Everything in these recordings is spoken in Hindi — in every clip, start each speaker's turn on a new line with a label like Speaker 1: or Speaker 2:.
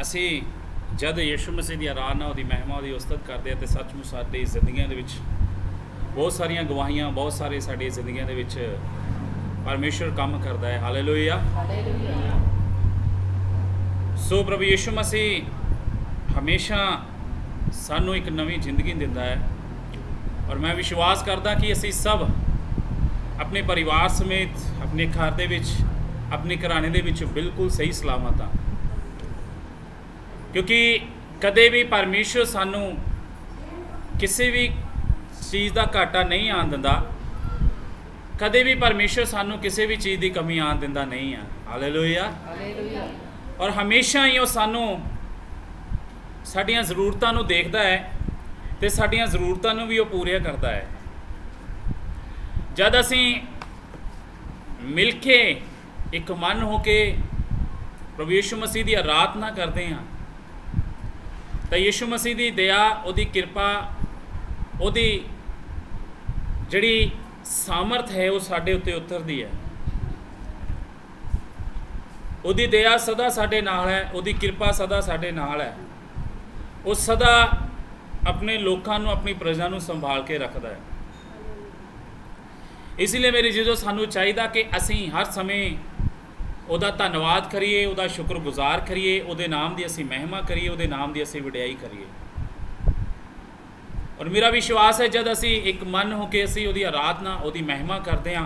Speaker 1: ਅਸੀਂ जब यीशु मसीह की आराधना उसकी महिमा उसकी उस्तत करते हैं तो सचमुच साडी जिंदगियों के विच बहुत सारिया गवाहियाँ बहुत सारे साडी जिंदगियों के विच परमेश्वर काम करता है। हालेलुया। सो प्रभु यीशु मसीह हमेशा सानू एक नवी जिंदगी दिंदा है और मैं विश्वास करदा कि असी सब अपने परिवार समेत अपने घर दे विच अपने घराने दे विच बिल्कुल सही सलामत हाँ, क्योंकि कदे भी परमेश्वर सानू किसी भी चीज़ का घाटा नहीं आन दिंदा, कदे भी परमेश्वर सानू किसी भी चीज़ की कमी आन दिंदा नहीं है। हालेलुया। और हमेशा ही वो सानू साडियां ज़रूरतां नू देखदा है ते साडियां ज़रूरतां नू भी वो पूरिया करता है। जद असी मिल के एक मन हो के प्रभु यीशु मसीह की आराधना करते हैं तो यीशु मसीह की दया उहदी किरपा उहदी जिहड़ी सामर्थ है वो साडे उत्ते उतरदी है। उहदी दया सदा साडे नाल है, उहदी किरपा सदा साडे नाल है। वो सदा अपने लोकां नूं अपनी प्रजा नूं संभाल के रखदा है। इसलिए मेरी जीजो सानू चाहिए कि असी हर समय उहदा धन्नवाद करिए, उहदा शुक्रगुजार करिए, उहदे नाम की असी महिमा करिए, उहदे नाम की असी वडियाई करिए। और मेरा विश्वास है जब असी एक मन हो के असी उहदी आराधना उहदी महिमा करते हैं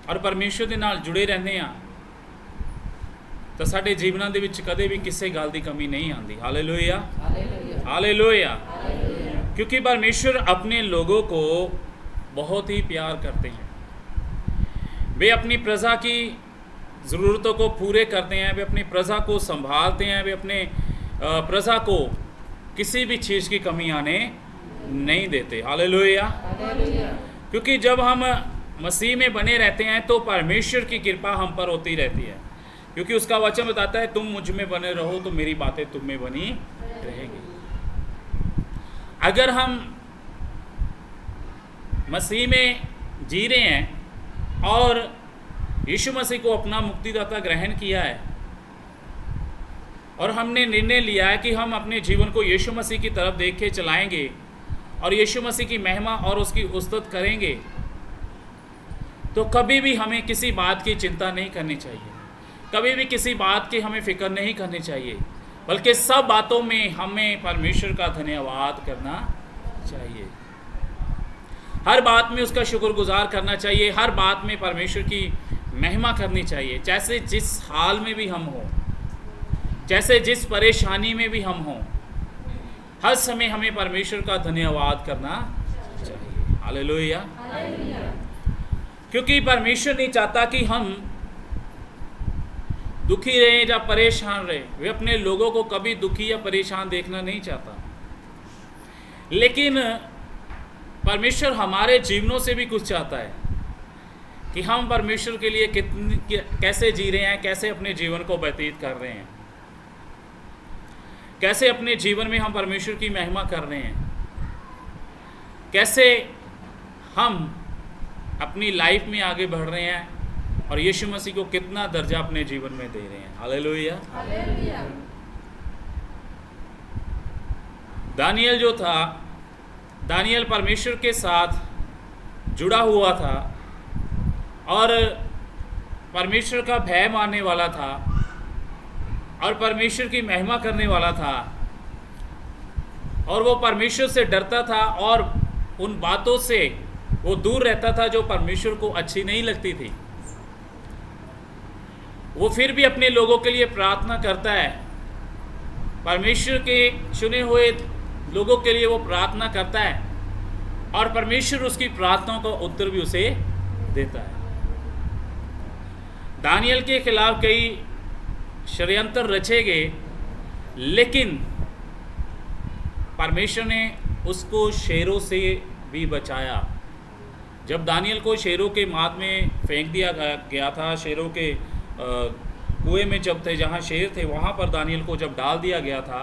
Speaker 1: और परमेश्वर के नाल जुड़े रहते हैं तो साडे जीवनां दे विच कदे भी किसी गल की कमी नहीं आती। हालेलुया। हालेलुया। क्योंकि परमेश्वर अपने लोगों को बहुत ही प्यार करते हैं। वे अपनी प्रजा की ज़रूरतों को पूरे करते हैं, वे अपनी प्रजा को संभालते हैं, वे अपने प्रजा को किसी भी चीज़ की कमी आने नहीं देते। हालेलुया। क्योंकि जब हम मसीह में बने रहते हैं तो परमेश्वर की कृपा हम पर होती रहती है, क्योंकि उसका वचन बताता है तुम मुझ में बने रहो तो मेरी बातें तुम में बनी रहेगी। अगर हम मसीह में जी रहे हैं और यीशु मसीह को अपना मुक्तिदाता ग्रहण किया है और हमने निर्णय लिया है कि हम अपने जीवन को यीशु मसीह की तरफ देख के चलाएंगे और यीशु मसीह की महिमा और उसकी उस्तत करेंगे, तो कभी भी हमें किसी बात की चिंता नहीं करनी चाहिए, कभी भी किसी बात की हमें फ़िक्र नहीं करनी चाहिए, बल्कि सब बातों में हमें परमेश्वर का धन्यवाद करना चाहिए। हर बात में उसका शुक्रगुजार करना चाहिए, हर बात में परमेश्वर की महिमा करनी चाहिए। जैसे जिस हाल में भी हम हों, जैसे जिस परेशानी में भी हम हों, हर समय हमें परमेश्वर का धन्यवाद करना चाहिए। हालेलुया। क्योंकि परमेश्वर नहीं चाहता कि हम दुखी रहें या परेशान रहें। वे अपने लोगों को कभी दुखी या परेशान देखना नहीं चाहता, लेकिन परमेश्वर हमारे जीवनों से भी कुछ चाहता है कि हम परमेश्वर के लिए कैसे जी रहे हैं, कैसे अपने जीवन को व्यतीत कर रहे हैं, कैसे अपने जीवन में हम परमेश्वर की महिमा कर रहे हैं, कैसे हम अपनी लाइफ में आगे बढ़ रहे हैं और यीशु मसीह को कितना दर्जा अपने जीवन में दे रहे हैं। हालेलुया। दानियल जो था, दानियल परमेश्वर के साथ जुड़ा हुआ था और परमेश्वर का भय मानने वाला था और परमेश्वर की महिमा करने वाला था और वो परमेश्वर से डरता था और उन बातों से वो दूर रहता था जो परमेश्वर को अच्छी नहीं लगती थी। वो फिर भी अपने लोगों के लिए प्रार्थना करता है, परमेश्वर के चुने हुए लोगों के लिए वो प्रार्थना करता है और परमेश्वर उसकी प्रार्थनाओं का उत्तर भी उसे देता है। दानियल के खिलाफ कई षड्यंत्र रचे गए, लेकिन परमेश्वर ने उसको शेरों से भी बचाया। जब दानियल को शेरों के माद में फेंक दिया गया था, शेरों के कुएं में जब थे, जहाँ शेर थे वहाँ पर दानियल को जब डाल दिया गया था,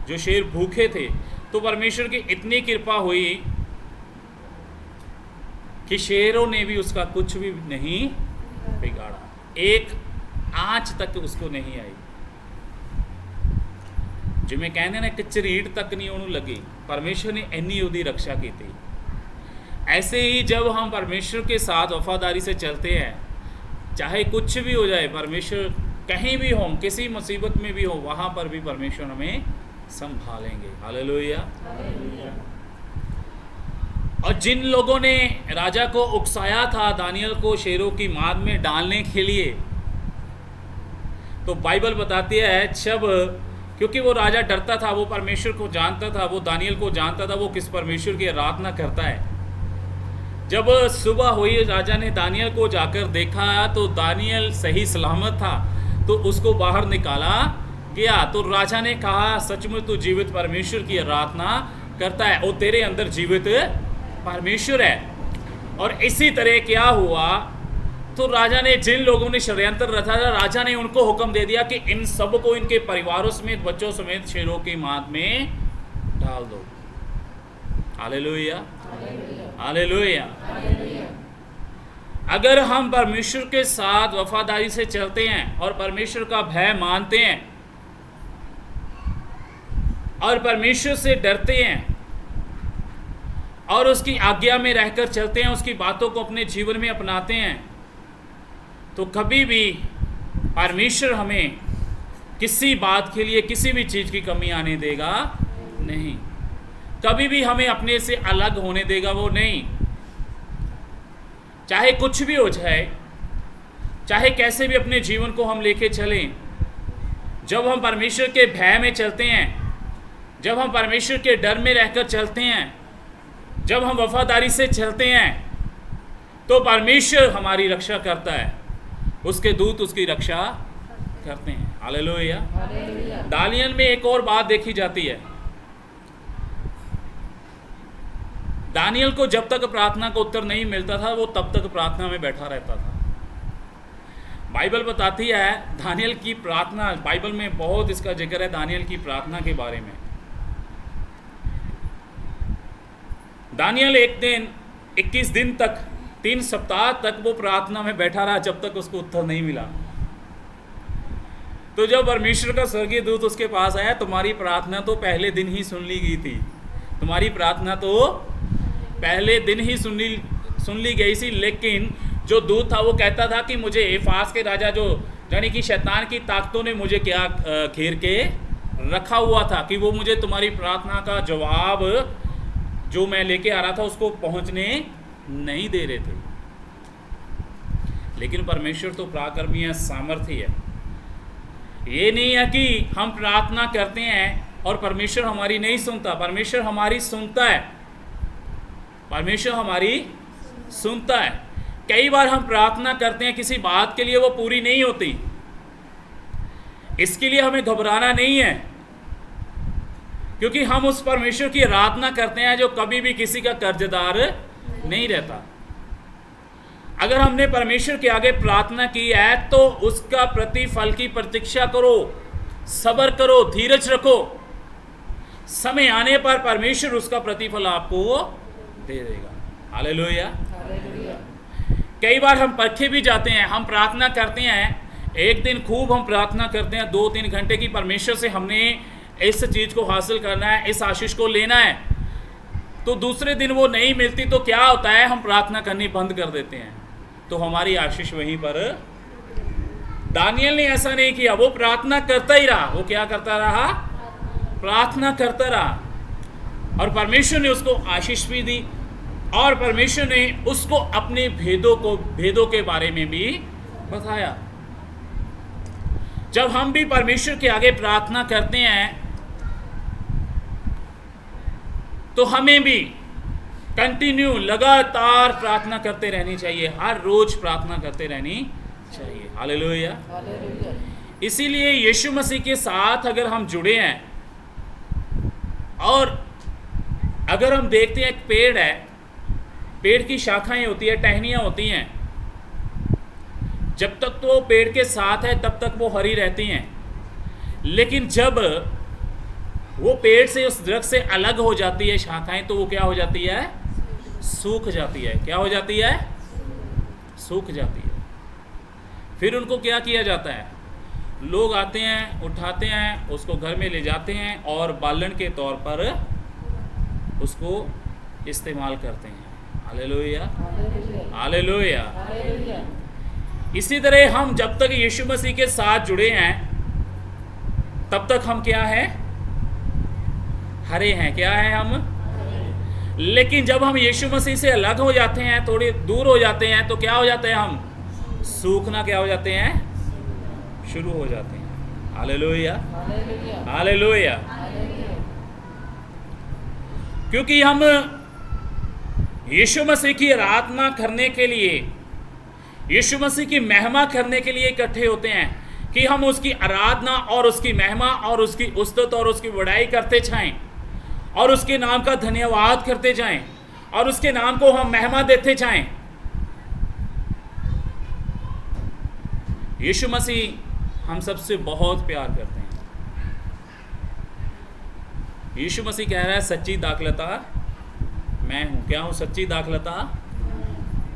Speaker 1: जो शेर भूखे थे, तो परमेश्वर की इतनी कृपा हुई कि शेरों ने भी उसका कुछ भी नहीं बिगाड़ा, एक आँच तक उसको नहीं आई। ਜਿਵੇਂ ਕਹਿੰਦੇ ਨੇ ਕਿ ਝਰੀਟ तक नहीं ਉਹਨੂੰ लगी, परमेश्वर ने ਇੰਨੀ ਉਹਦੀ रक्षा की थी। ऐसे ही जब हम परमेश्वर के साथ वफादारी से चलते हैं, चाहे कुछ भी हो जाए, परमेश्वर कहीं भी हो, किसी मुसीबत में भी हो, वहाँ पर भी परमेश्वर हमें संभालेंगे। हालेलुया। और जिन लोगों ने राजा को उकसाया था दानियल को शेरों की माद में डालने के लिए, तो बाइबल बताती है जब, क्योंकि वो राजा डरता था, वो परमेश्वर को जानता था, वो दानियल को जानता था वो किस परमेश्वर की आराधना करता है। जब सुबह हुई, राजा ने दानियल को जाकर देखा तो दानियल सही सलामत था, तो उसको बाहर निकाला गया। तो राजा ने कहा, सचमुच तू जीवित परमेश्वर की आराधना करता है और तेरे अंदर जीवित परमेश्वर है। और इसी तरह क्या हुआ, तो राजा ने जिन लोगों ने षड्यंत्र रचा था, राजा ने उनको हुक्म दे दिया कि इन सबको इनके परिवारों समेत, बच्चों समेत शेरों की माद में डाल दो। Hallelujah, hallelujah. अगर हम परमेश्वर के साथ वफादारी से चलते हैं और परमेश्वर का भय मानते हैं और परमेश्वर से डरते हैं और उसकी आज्ञा में रहकर चलते हैं, उसकी बातों को अपने जीवन में अपनाते हैं, तो कभी भी परमेश्वर हमें किसी बात के लिए किसी भी चीज़ की कमी आने देगा नहीं। कभी भी हमें अपने से अलग होने देगा वो नहीं। चाहे कुछ भी हो जाए, चाहे कैसे भी अपने जीवन को हम लेके चलें, जब हम परमेश्वर के भय में चलते हैं, जब हम परमेश्वर के डर में रहकर चलते हैं, जब हम वफादारी से चलते हैं, तो परमेश्वर हमारी रक्षा करता है, उसके दूत उसकी रक्षा करते हैं। हालेलुया। दानियल में एक और बात देखी जाती है। दानियल को जब तक प्रार्थना का उत्तर नहीं मिलता था, वो तब तक प्रार्थना में बैठा रहता था। बाइबल बताती है दानियल की प्रार्थना, बाइबल में बहुत इसका जिक्र है दानियल की प्रार्थना के बारे में। दानियल 21 दिन तक, 3 सप्ताह तक वो प्रार्थना में बैठा रहा, जब तक उसको उत्तर नहीं मिला। तो जब परमेश्वर का स्वर्गीय दूत उसके पास आया, तुम्हारी प्रार्थना तो पहले दिन ही सुन ली गई थी, तुम्हारी प्रार्थना तो पहले दिन ही सुन ली गई थी, लेकिन जो दूत था वो कहता था कि मुझे एफास के राजा, जो यानी कि शैतान की ताकतों ने मुझे क्या घेर के रखा हुआ था कि वो मुझे तुम्हारी प्रार्थना का जवाब जो मैं लेके आ रहा था उसको पहुंचने नहीं दे रहे थे। लेकिन परमेश्वर तो पराक्रमी है, सामर्थी है। ये नहीं है कि हम प्रार्थना करते हैं और परमेश्वर हमारी नहीं सुनता, परमेश्वर हमारी सुनता है, परमेश्वर हमारी सुनता है। कई बार हम प्रार्थना करते हैं किसी बात के लिए, वो पूरी नहीं होती, इसके लिए हमें घबराना नहीं है, क्योंकि हम उस परमेश्वर की आराधना करते हैं जो कभी भी किसी का कर्जदार नहीं रहता। अगर हमने परमेश्वर के आगे प्रार्थना की है तो उसका प्रतिफल की प्रतीक्षा करो, सब्र करो, धीरज रखो, समय आने पर परमेश्वर उसका प्रतिफल आपको दे देगा। हालेलुया। कई बार हम परखे भी जाते हैं, हम प्रार्थना करते हैं, एक दिन खूब हम प्रार्थना करते हैं 2-3 घंटे की, परमेश्वर से हमने इस चीज़ को हासिल करना है, इस आशीष को लेना है, तो दूसरे दिन वो नहीं मिलती तो क्या होता है, हम प्रार्थना करनी बंद कर देते हैं, तो हमारी आशीष वहीं पर। दानियल ने ऐसा नहीं किया, वो प्रार्थना करता ही रहा। वो क्या करता रहा? प्रार्थना करता रहा, और परमेश्वर ने उसको आशीष भी दी, और परमेश्वर ने उसको अपने भेदों के बारे में भी बताया। जब हम भी परमेश्वर के आगे प्रार्थना करते हैं तो हमें भी कंटिन्यू लगातार प्रार्थना करते रहनी चाहिए, हर रोज प्रार्थना करते रहनी चाहिए। हालेलुया। इसीलिए यीशु मसीह के साथ अगर हम जुड़े हैं, और अगर हम देखते हैं एक पेड़ है, पेड़ की शाखाएं होती है, टहनियाँ होती हैं, जब तक तो पेड़ के साथ है तब तक वो हरी रहती हैं, लेकिन जब वो पेड़ से, उस दरख्त से अलग हो जाती है शाखाएं, तो वो क्या हो जाती है? सूख जाती है। क्या हो जाती है? सूख जाती है। फिर उनको क्या किया जाता है? लोग आते हैं, उठाते हैं, उसको घर में ले जाते हैं और बालन के तौर पर उसको इस्तेमाल करते हैं। Hallelujah, hallelujah. इसी तरह हम जब तक यीशु मसीह के साथ जुड़े हैं तब तक हम क्या हैं? हरे हैं। क्या है हम? लेकिन जब हम यीशु मसीह से अलग हो जाते हैं, थोड़े दूर हो जाते हैं, तो क्या हो जाते हैं हम? सूखना क्या हो जाते हैं? शुरू हो जाते हैं। Hallelujah, hallelujah. क्योंकि हम यीशु मसीह की आराधना करने के लिए, यीशु मसीह की महिमा करने के लिए इकट्ठे होते हैं कि हम उसकी आराधना और उसकी महिमा और उसकी उस्तत और उसकी बड़ाई करते जाएं और उसके नाम का धन्यवाद करते जाएं और उसके नाम को हम महिमा देते जाएं। यीशु मसीह हम सबसे बहुत प्यार करते हैं। यीशु मसीह कह रहा है सच्ची दाखलता मैं हूं। क्या हूं? सच्ची दाखलता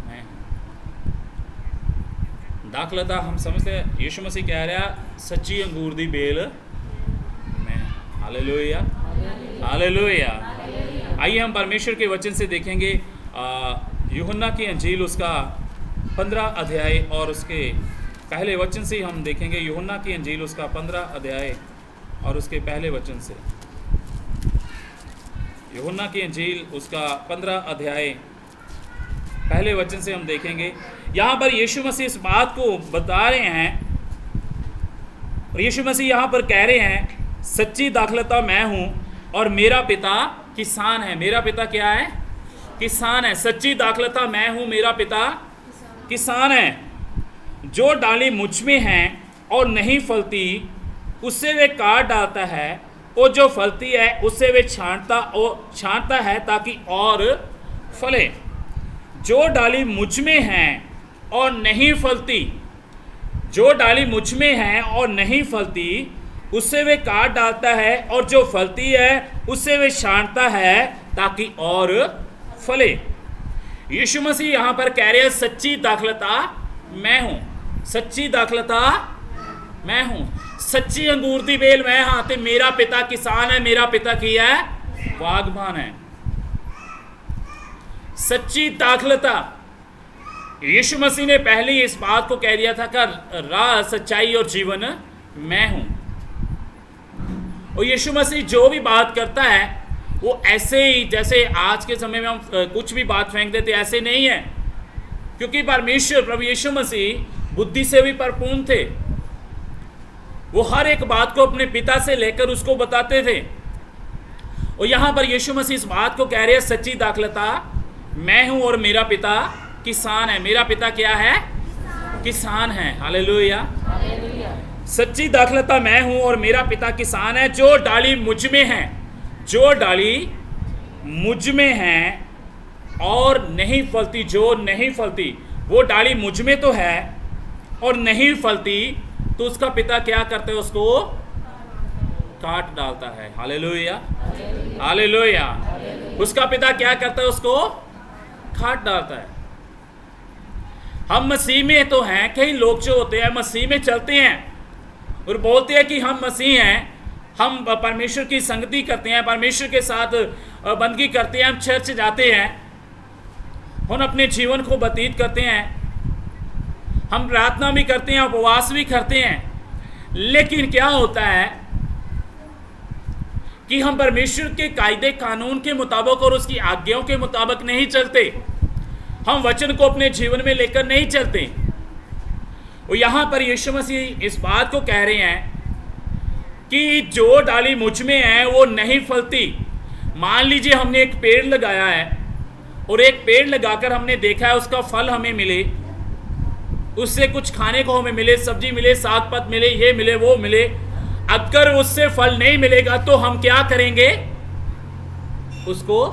Speaker 1: मैं हूं। दाखलता हम समझते हैं, यीशु मसीह कह रहा है सच्ची अंगूर दी बेल मैं। Hallelujah, hallelujah. आइए हम परमेश्वर के वचन से देखेंगे यूहन्ना की अंजील उसका 15 अध्याय और उसके पहले वचन से हम देखेंगे। यूहन्ना की अंजील उसका 15 अध्याय और उसके पहले वचन से। यूहन्ना की अंजील उसका 15 अध्याय पहले वचन से हम देखेंगे। यहाँ पर यीशु मसीह इस बात को बता रहे हैं और यीशु मसीह यहाँ पर कह रहे हैं सच्ची दाखलता मैं हूँ और मेरा पिता किसान है। मेरा पिता क्या है? किसान है। सच्ची दाखलता मैं हूँ, मेरा पिता किसान है। जो डाली मुझ में है और नहीं फलती उससे वे काट डालता है, और जो फलती है उससे वे छांटता है ताकि और फले। जो डाली मुझ में है और नहीं फलती, जो डाली मुझ में है और नहीं फलती उससे वे काट डालता है, और जो फलती है उससे वे छांटता है ताकि और फले। यीशु मसीह यहाँ पर कह रहे हैं सच्ची दाखलता मैं हूँ। सच्ची दाखलता मैं हूँ। सच्ची अंगूर दी बेल मैं हाँ। ते मेरा पिता किसान है, मेरा पिता की है बागबान है। सच्ची दाखलता। यीशु मसीह ने पहले ही इस बात को कह दिया था कि राह, सच्चाई और जीवन मैं हूं। और यीशु मसीह जो भी बात करता है वो ऐसे ही, जैसे आज के समय में हम कुछ भी बात फेंक देते, ऐसे नहीं है। क्योंकि परमेश्वर प्रभु यीशु मसीह बुद्धि से भी परिपूर्ण थे। वो हर एक बात को अपने पिता से लेकर उसको बताते थे। और यहाँ पर यीशु मसीह इस बात को कह रहे हैं सच्ची दाखलता मैं हूँ और मेरा पिता किसान है। मेरा पिता क्या है? किसान है। हालेलुया, सच्ची दाखलता मैं हूँ और मेरा पिता किसान है। जो डाली मुझ में है, जो डाली मुझ में है और नहीं फलती, जो नहीं फलती, वो डाली मुझ में तो है और नहीं फलती, तो उसका पिता क्या करता है? उसको काट डालता है। Hallelujah, hallelujah. उसका पिता क्या करता है? उसको काट डालता है। हम मसीह में तो हैं। कई लोग जो होते हैं मसीह में चलते हैं और बोलते हैं कि हम मसीह हैं, हम परमेश्वर की संगति करते हैं, परमेश्वर के साथ बंदगी करते हैं, हम चर्च जाते हैं, हम अपने जीवन को व्यतीत करते हैं, हम प्रार्थना भी करते हैं, उपवास भी करते हैं। लेकिन क्या होता है कि हम परमेश्वर के कायदे कानून के मुताबिक और उसकी आज्ञाओं के मुताबिक नहीं चलते। हम वचन को अपने जीवन में लेकर नहीं चलते। और यहाँ पर यीशु मसीह इस बात को कह रहे हैं कि जो डाली मुझ में है वो नहीं फलती। मान लीजिए हमने एक पेड़ लगाया है और एक पेड़ लगाकर हमने देखा है उसका फल हमें मिले, उससे कुछ खाने को हमें मिले, सब्जी मिले, साग पत मिले, ये मिले, वो मिले। अगर उससे फल नहीं मिलेगा तो हम क्या करेंगे? उसको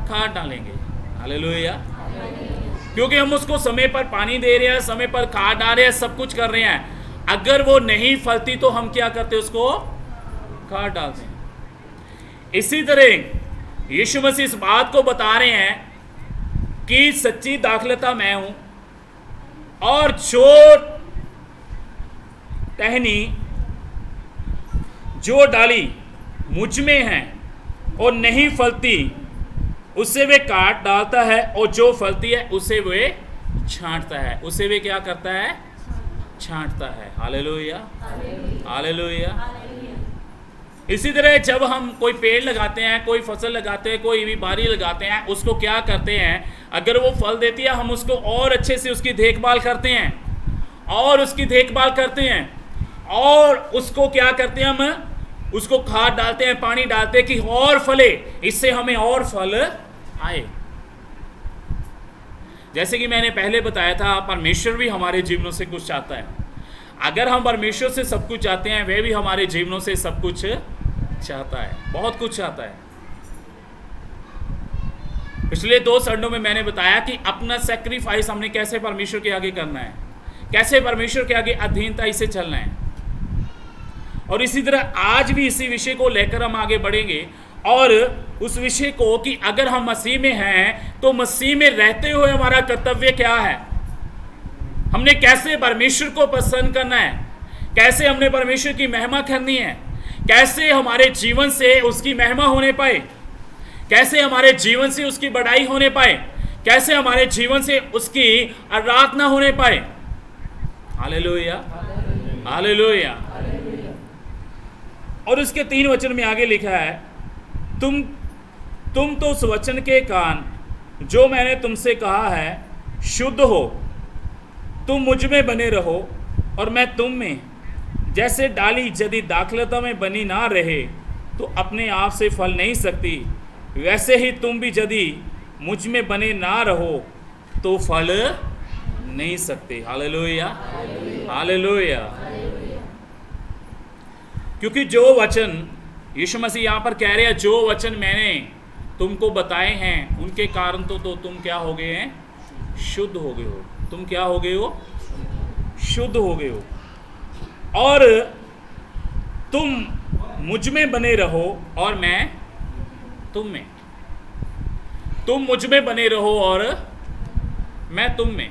Speaker 1: काट डालेंगे। हालेलुया। क्योंकि हम उसको समय पर पानी दे रहे हैं, समय पर खाद डाल रहे हैं, सब कुछ कर रहे हैं। अगर वो नहीं फलती तो हम क्या करते? उसको काट डालते हैं। इसी तरह यीशु मसीह इस बात को बता रहे हैं कि सच्ची दाखलता मैं हूं और जो टहनी जो डाली मुझ में है और नहीं फलती उससे वे काट डालता है, और जो फलती है उसे वे छांटता है। उसे वे क्या करता है? छांटता है। Hallelujah, hallelujah. इसी तरह जब हम कोई पेड़ लगाते हैं, कोई फसल लगाते हैं, कोई भी बारी लगाते हैं, उसको क्या करते हैं? अगर वो फल देती है हम उसको और अच्छे से उसकी देखभाल करते हैं, और उसकी देखभाल करते हैं, और उसको क्या करते हैं? हम उसको खाद डालते हैं, पानी डालते हैं कि और फले, इससे हमें और फल आए। जैसे कि मैंने पहले बताया था, परमेश्वर भी हमारे जीवनों से कुछ चाहता है। अगर हम परमेश्वर से सब कुछ चाहते हैं, वह भी हमारे जीवनों से सब कुछ चाहता है, बहुत कुछ चाहता है। पिछले 2 संडों में मैंने बताया कि अपना सैक्रिफाइस हमने कैसे परमेश्वर के आगे करना है, कैसे परमेश्वर के आगे अधीनता से चलना है। और इसी तरह आज भी इसी विषय को लेकर हम आगे बढ़ेंगे, और उस विषय को कि अगर हम मसीह में हैं तो मसीह में रहते हुए हमारा कर्तव्य क्या है, हमने कैसे परमेश्वर को पसंद करना है, कैसे हमने परमेश्वर की महिमा करनी है, कैसे हमारे जीवन से उसकी महिमा होने पाए, कैसे हमारे जीवन से उसकी बढ़ाई होने पाए, कैसे हमारे जीवन से उसकी आराधना होने पाए। Hallelujah, hallelujah. और उसके 3 वचन में आगे लिखा है, तुम तो उस वचन के कान जो मैंने तुमसे कहा है शुद्ध हो, तुम मुझ में बने रहो और मैं तुम में। जैसे डाली यदि दाखलता में बनी ना रहे तो अपने आप से फल नहीं सकती, वैसे ही तुम भी यदि मुझ में बने ना रहो तो फल नहीं सकते। Hallelujah, hallelujah. क्योंकि जो वचन यीशु मसीह यहाँ पर कह रहे हैं, जो वचन मैंने तुमको बताए हैं उनके कारण तो तुम क्या हो गए हैं? शुद्ध हो गए हो। तुम क्या हो गए हो? शुद्ध हो गए हो। और तुम मुझ में बने रहो और मैं तुम में। तुम मुझ में बने रहो और मैं तुम में।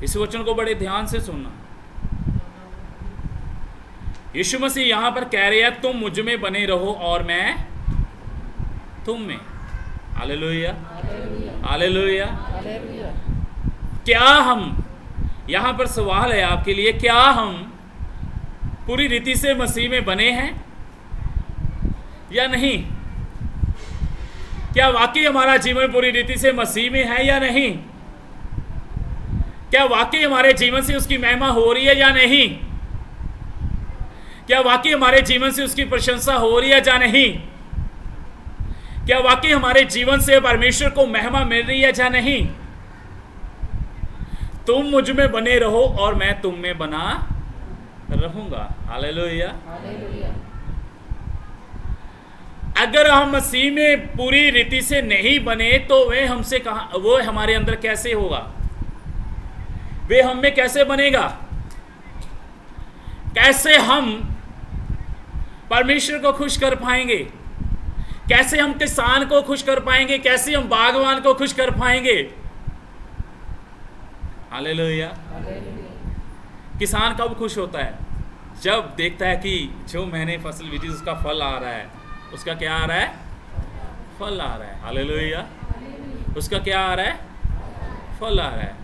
Speaker 1: इस वचन को बड़े ध्यान से सुनना। यीशु मसीह यहां पर कह रहे हैं, तुम मुझ में बने रहो और मैं तुम में। Hallelujah, hallelujah. क्या हम, यहां पर सवाल है आपके लिए, क्या हम पूरी रीति से मसीह में बने हैं या नहीं? क्या वाकई हमारा जीवन पूरी रीति से मसीह में है या नहीं? क्या वाकई हमारे जीवन से उसकी महिमा हो रही है या नहीं? क्या वाकई हमारे जीवन से उसकी प्रशंसा हो रही है या नहीं? क्या वाकई हमारे जीवन से परमेश्वर को महिमा मिल रही है या नहीं? तुम मुझ में बने रहो और मैं तुम में बना रहूंगा। हालेलुया। अगर हम मसीह में पूरी रीति से नहीं बने तो वे हमसे कहां, वो हमारे अंदर कैसे होगा? वे हम में कैसे बनेगा? कैसे हम परमेश्वर को खुश कर पाएंगे? कैसे हम किसान को खुश कर पाएंगे? कैसे हम बागवान को खुश कर पाएंगे? हालेलुया। किसान कब खुश होता है? जब देखता है कि जो मैंने फसल बीजी उसका फल आ रहा है। उसका क्या आ रहा है? फल आ रहा है। हालेलुया। उसका क्या आ रहा है? फल आ रहा है।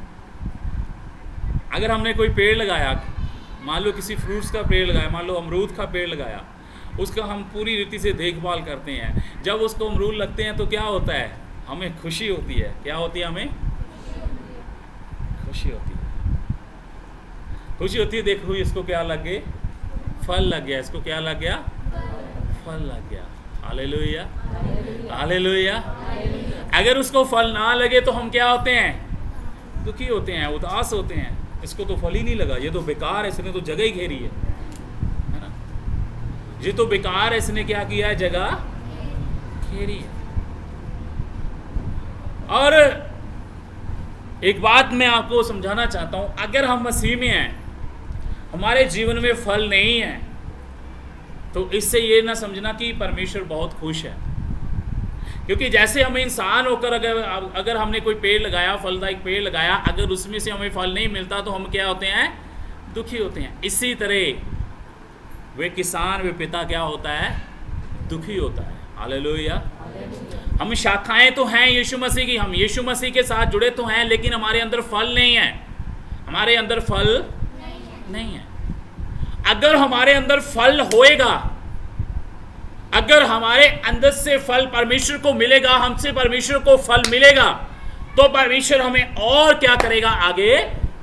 Speaker 1: अगर हमने कोई पेड़ लगाया, मान लो किसी फ्रूट्स का पेड़ लगाया, मान लो अमरूद का पेड़ लगाया, उसका हम पूरी रीति से देखभाल करते हैं। जब उसको अमरूद लगते हैं तो क्या होता है? हमें खुशी होती है। क्या होती है? हमें खुशी होती है। खुशी होती है, देखो इसको क्या लग गए? फल लग गया। इसको क्या लग गया? फल लग गया। Hallelujah, hallelujah. अगर उसको फल ना लगे तो हम क्या होते हैं? दुखी होते हैं, उदास होते हैं। इसको तो फल ही नहीं लगा, ये तो बेकार है, इसने तो जगह ही घेरी है ना? ये तो बेकार है, इसने क्या किया है? जगह घेरी है। और एक बात मैं आपको समझाना चाहता हूं, अगर हम मसीह में हैं, हमारे जीवन में फल नहीं है, तो इससे ये ना समझना कि परमेश्वर बहुत खुश है। क्योंकि जैसे हम इंसान होकर अगर हमने कोई पेड़ लगाया, फलदायक पेड़ लगाया, अगर उसमें से हमें फल नहीं मिलता तो हम क्या होते हैं? दुखी होते हैं। इसी तरह वे किसान, वे पिता क्या होता है? दुखी होता है। हालेलुया। हम शाखाएं तो हैं यीशु मसीह की, हम यीशु मसीह के साथ जुड़े तो हैं, लेकिन हमारे अंदर फल नहीं है। हमारे अंदर फल नहीं है। अगर हमारे अंदर फल होएगा, अगर हमारे अंदर से फल परमेश्वर को मिलेगा, हमसे परमेश्वर को फल मिलेगा, तो परमेश्वर हमें और क्या करेगा? आगे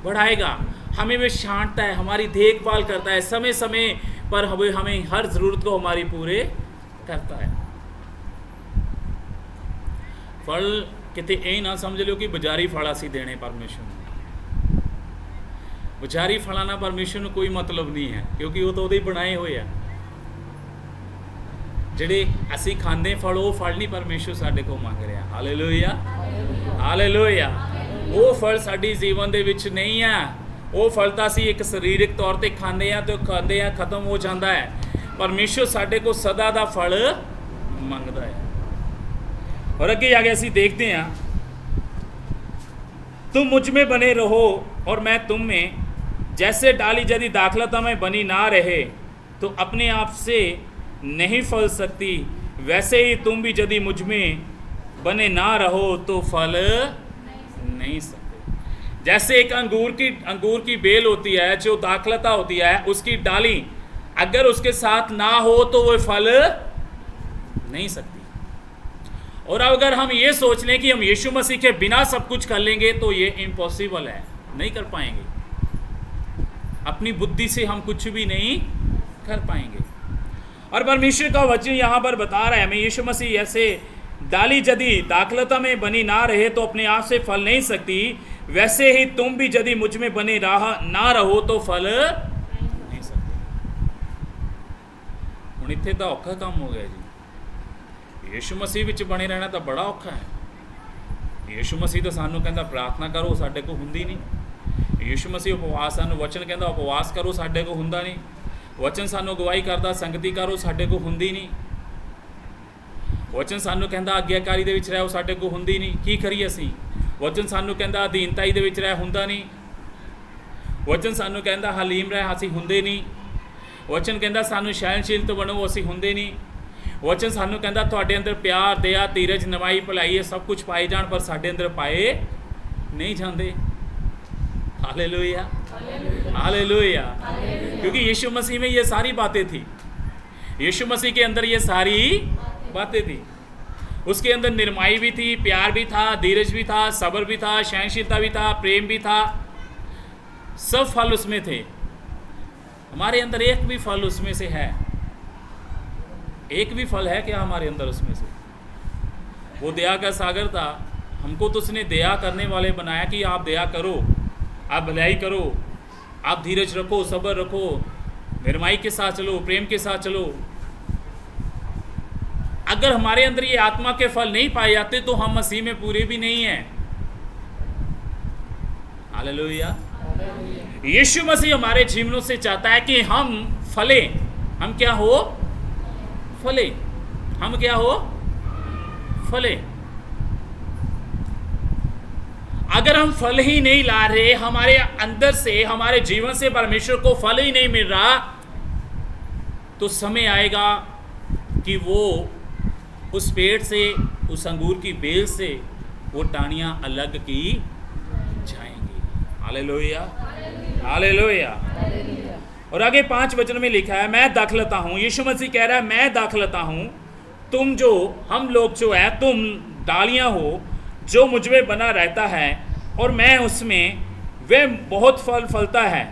Speaker 1: बढ़ाएगा। हमें वे छांटता है, हमारी देखभाल करता है, समय समय पर हमें हर जरूरत को हमारी पूरे करता है। फल किते यही ना समझ लो कि बाजारी फल असी देने परमेश्वर ਨੂੰ। बाजारी फलां ਨਾਲ परमेश्वर ਨੂੰ कोई मतलब नहीं है, क्योंकि वो तो ਉਹਦੇ बनाए हुए ਆ। ਜਿਹੜੇ ਅਸੀਂ ਖਾਂਦੇ ਫਲ, ਉਹ ਫਲ ਨਹੀਂ ਪਰਮੇਸ਼ਰ ਸਾਡੇ ਕੋਲ ਮੰਗ ਰਿਹਾ। Hallelujah, hallelujah. ਉਹ ਫਲ ਸਾਡੀ ਜੀਵਨ ਦੇ ਵਿੱਚ ਨਹੀਂ ਆ। ਉਹ ਫਲ ਤਾਂ ਅਸੀਂ ਇੱਕ ਸਰੀਰਕ ਤੌਰ ਤੇ ਖਾਂਦੇ ਆ ਤੇ ਖਾਂਦੇ ਆ, ਖਤਮ ਹੋ ਜਾਂਦਾ ਹੈ। ਪਰਮੇਸ਼ਰ ਸਾਡੇ ਕੋਲ ਸਦਾ ਦਾ ਫਲ ਮੰਗਦਾ ਹੈ। और अगे आगे ਅਸੀਂ देखते हैं, तुम मुझ में बने रहो और मैं तुम में, जैसे डाली यदि दाखलता में बनी ना रहे तो अपने आप से नहीं फल सकती, वैसे ही तुम भी यदि मुझ में बने ना रहो तो फल नहीं सकते। जैसे एक अंगूर की बेल होती है, जो दाखलता होती है, उसकी डाली अगर उसके साथ ना हो तो वो फल नहीं सकती। और अगर हम ये सोच लें कि हम यीशु मसीह के बिना सब कुछ कर लेंगे, तो ये इम्पॉसिबल है, नहीं कर पाएंगे। अपनी बुद्धि से हम कुछ भी नहीं कर पाएंगे। और परमेश्वर का वचन यहाँ पर बता रहा है हमें, यीशु मसीह ऐसे डाली यदि दाखलता में बनी ना रहे तो अपने आप से फल नहीं सकती, वैसे ही तुम भी यदि मुझ में बने ना रहो तो फल नहीं सकते। हुण इत्थे तां औखा काम हो गया जी। यीशु मसीह विच बने रहना तो बड़ा औखा है। यीशु मसीह तो सानू कहता प्रार्थना करो, साडे को हुंदी नहीं। यीशु मसीह उपवास, सानू वचन कहता उपवास करो, साडे को हुंदा नहीं। वचन सानू गवाही करता संगति करो, साडे को हुंदी नहीं। वचन सानू कहता आग्याकारी दे विच रहो, साडे को हुंदी नहीं। की करिए असीं? वचन सानू कहता अधीनताई दे विच रह, हुंदा नहीं। वचन सानू कहता हलीम रह, असीं हुंदे नहीं। वचन कहता सानू सहनशील तो बनो, असीं हुंदे नहीं। वचन सानू कहता तुहाडे अंदर प्यार, दया, धीरज, नवाई, भलाई ये सब कुछ पाए जान, पर साडे अंदर पाए नहीं जाते। Hallelujah, hallelujah. क्योंकि यीशु मसीह में ये सारी बातें थी। यीशु मसीह के अंदर ये सारी बातें थी। उसके अंदर निर्माई भी थी, प्यार भी था, धीरज भी था, सब्र भी था, सहनशीलता भी था, प्रेम भी था। सब फल उसमें थे। हमारे अंदर एक भी फल उसमें से है? एक भी फल है क्या हमारे अंदर उसमें से? वो दया का सागर था। हमको तो उसने दया करने वाले बनाया कि आप दया करो, आप भलाई करो, आप धीरज रखो, सब्र रखो, निर्माई के साथ चलो, प्रेम के साथ चलो। अगर हमारे अंदर ये आत्मा के फल नहीं पाए जाते तो हम मसीह में पूरे भी नहीं हैं। हालेलुया। यीशु मसीह हमारे जीवनों से चाहता है कि हम फले। हम क्या हो? फले। हम क्या हो? फले। अगर हम फल ही नहीं ला रहे, हमारे अंदर से, हमारे जीवन से परमेश्वर को फल ही नहीं मिल रहा, तो समय आएगा कि वो उस पेड़ से, उस अंगूर की बेल से वो टाहनियां अलग की जाएंगी। Hallelujah, hallelujah. और आगे 5 वचन में लिखा है, मैं दाखलता हूँ। यीशु मसीह कह रहा है मैं दाखलता हूँ, तुम जो, हम लोग जो है, तुम डालियाँ हो, जो मुझ में बना रहता है और मैं उसमें, वह बहुत फल फलता है,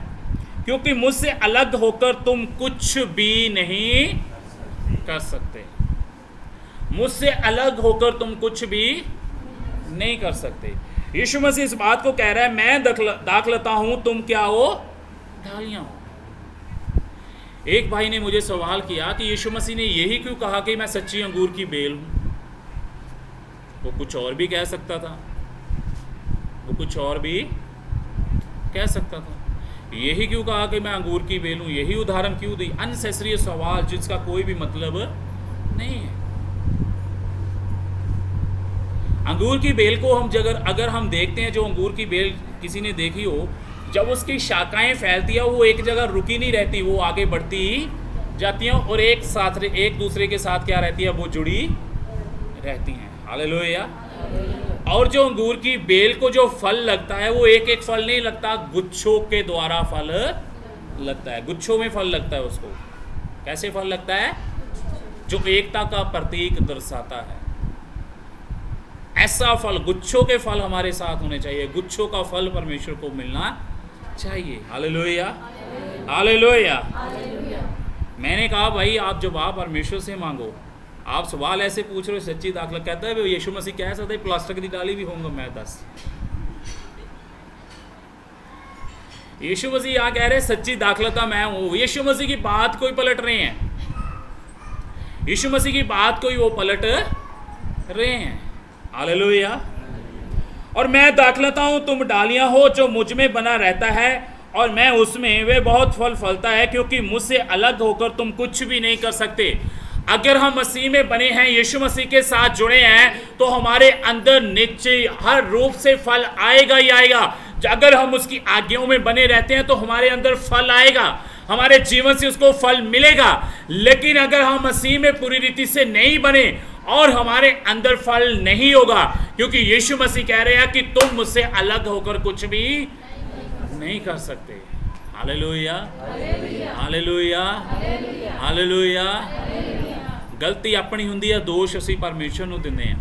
Speaker 1: क्योंकि मुझसे अलग होकर तुम कुछ भी नहीं कर सकते। मुझसे अलग होकर तुम कुछ भी नहीं कर सकते। यीशु मसीह इस बात को कह रहा है, मैं दाखलता हूँ, तुम क्या हो? डालियाँ हो। एक भाई ने मुझे सवाल किया कि यीशु मसीह ने यही क्यों कहा कि मैं सच्ची अंगूर की बेल हूँ? वो कुछ और भी कह सकता था, वो कुछ और भी कह सकता था। यही क्यों कहा कि मैं अंगूर की बेल हूँ? यही उदाहरण क्यों दी? अनसेसरी सवाल जिसका कोई भी मतलब नहीं है। अंगूर की बेल को हम अगर हम देखते हैं, जो अंगूर की बेल किसी ने देखी हो, जब उसकी शाखाएं फैलती है वो एक जगह रुकी नहीं रहती, वो आगे बढ़ती जाती हैं और एक दूसरे के साथ क्या रहती है, वो जुड़ी रहती हैं। हालेलुया। और जो अंगूर की बेल को जो फल लगता है वो एक एक फल नहीं लगता, गुच्छों के द्वारा फल लगता है। गुच्छों में फल लगता है उसको। कैसे फल लगता है? जो एकता का प्रतीक दर्शाता है। ऐसा फल, गुच्छों के फल हमारे साथ होने चाहिए। गुच्छों का फल परमेश्वर को मिलना चाहिए। Hallelujah, hallelujah. मैंने कहा भाई आप जब आप परमेश्वर से मांगो, आप सवाल ऐसे पूछ रहे हो, सच्ची दाखला कहता है यीशु मसीह कह सकता है प्लास्टिक की डाली भी होंगे मैं 10। यीशु मसीह यहाँ कह रहे सच्ची दाखलता मैं हूं। यीशु मसीह की बात कोई पलट रहे हैं, यीशु मसीह की बात कोई वो पलट रहे हैं। हालेलुया। और मैं दाखलता हूं, तुम डालियां हो, जो मुझ में बना रहता है और मैं उसमें, वे बहुत फल फलता है, क्योंकि मुझसे अलग होकर तुम कुछ भी नहीं कर सकते। अगर हम मसीह में बने हैं, यीशु मसीह के साथ जुड़े हैं, तो हमारे अंदर निश्चय हर रूप से फल आएगा ही आएगा। अगर हम उसकी आज्ञाओं में बने रहते हैं तो हमारे अंदर फल आएगा, हमारे जीवन से उसको फल मिलेगा। लेकिन अगर हम मसीह में पूरी रीति से नहीं बने और हमारे अंदर फल नहीं होगा, क्योंकि यीशु मसीह कह रहे हैं कि तुम मुझसे अलग होकर कुछ भी नहीं कर सकते। Hallelujah, hallelujah, hallelujah. गलती अपनी हुंदी है, दोष असी परमेश्वर ਨੂੰ ਦਿੰਦੇ हैं।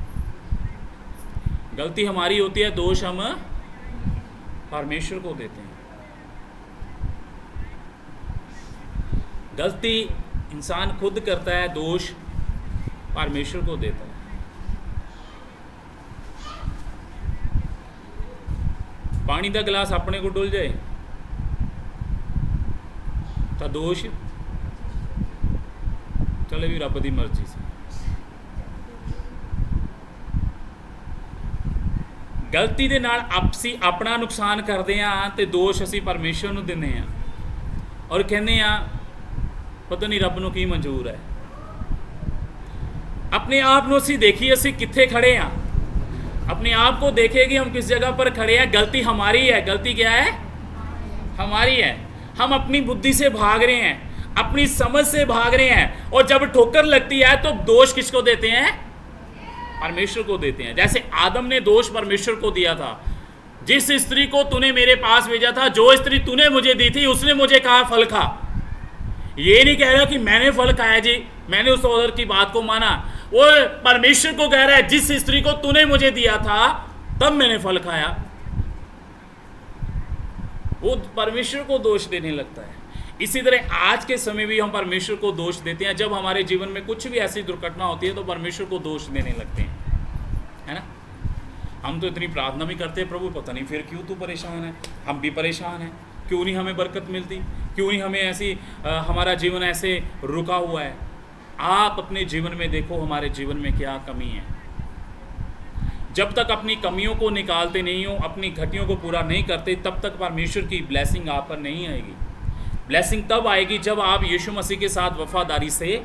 Speaker 1: गलती हमारी होती है, दोष हम परमेश्वर को देते हैं। गलती इंसान खुद करता है, दोष परमेश्वर को देता है। पानी का गिलास अपने को डुल जाए तो दोष चले भी रब की मर्जी से। गलती दे नाल आपसी अपना नुकसान करते हैं तो दोष असी परमेश्वर ਨੂੰ ਦਿੰਦੇ हैं और कहते हैं पता नहीं रब ਨੂੰ की मंजूर है। अपने आप ਨੂੰ ਅਸੀਂ देखिए असी कित्थे खड़े हैं, अपने आप को देखें कि हम किस जगह पर खड़े हैं। गलती हमारी है। गलती क्या है? हमारी है। हम अपनी बुद्धि से भाग रहे हैं, अपनी समझ से भाग रहे हैं, और जब ठोकर लगती है तो दोष किसको देते हैं? परमेश्वर को देते हैं। जैसे आदम ने दोष परमेश्वर को दिया था, जिस स्त्री को तूने मेरे पास भेजा था, जो स्त्री तूने मुझे दी थी, उसने मुझे कहा फल खा। ये नहीं कह रहा कि मैंने फल खाया जी, मैंने उस औरत की बात को माना। वो परमेश्वर को कह रहा है जिस स्त्री को तूने मुझे दिया था तब मैंने फल खाया। वो परमेश्वर को दोष देने लगता है। इसी तरह आज के समय भी हम परमेश्वर को दोष देते हैं। जब हमारे जीवन में कुछ भी ऐसी दुर्घटना होती है तो परमेश्वर को दोष देने लगते हैं, है ना। हम तो इतनी प्रार्थना भी करते हैं, प्रभु पता नहीं फिर क्यों तू परेशान है। हम भी परेशान हैं, क्यों नहीं हमें बरकत मिलती, क्यों नहीं हमें ऐसी हमारा जीवन ऐसे रुका हुआ है। आप अपने जीवन में देखो हमारे जीवन में क्या कमी है। जब तक अपनी कमियों को निकालते नहीं हो, अपनी घटियों को पूरा नहीं करते, तब तक परमेश्वर की ब्लेसिंग आप पर नहीं आएगी। ब्लेसिंग तब आएगी जब आप यीशु मसीह के साथ वफादारी से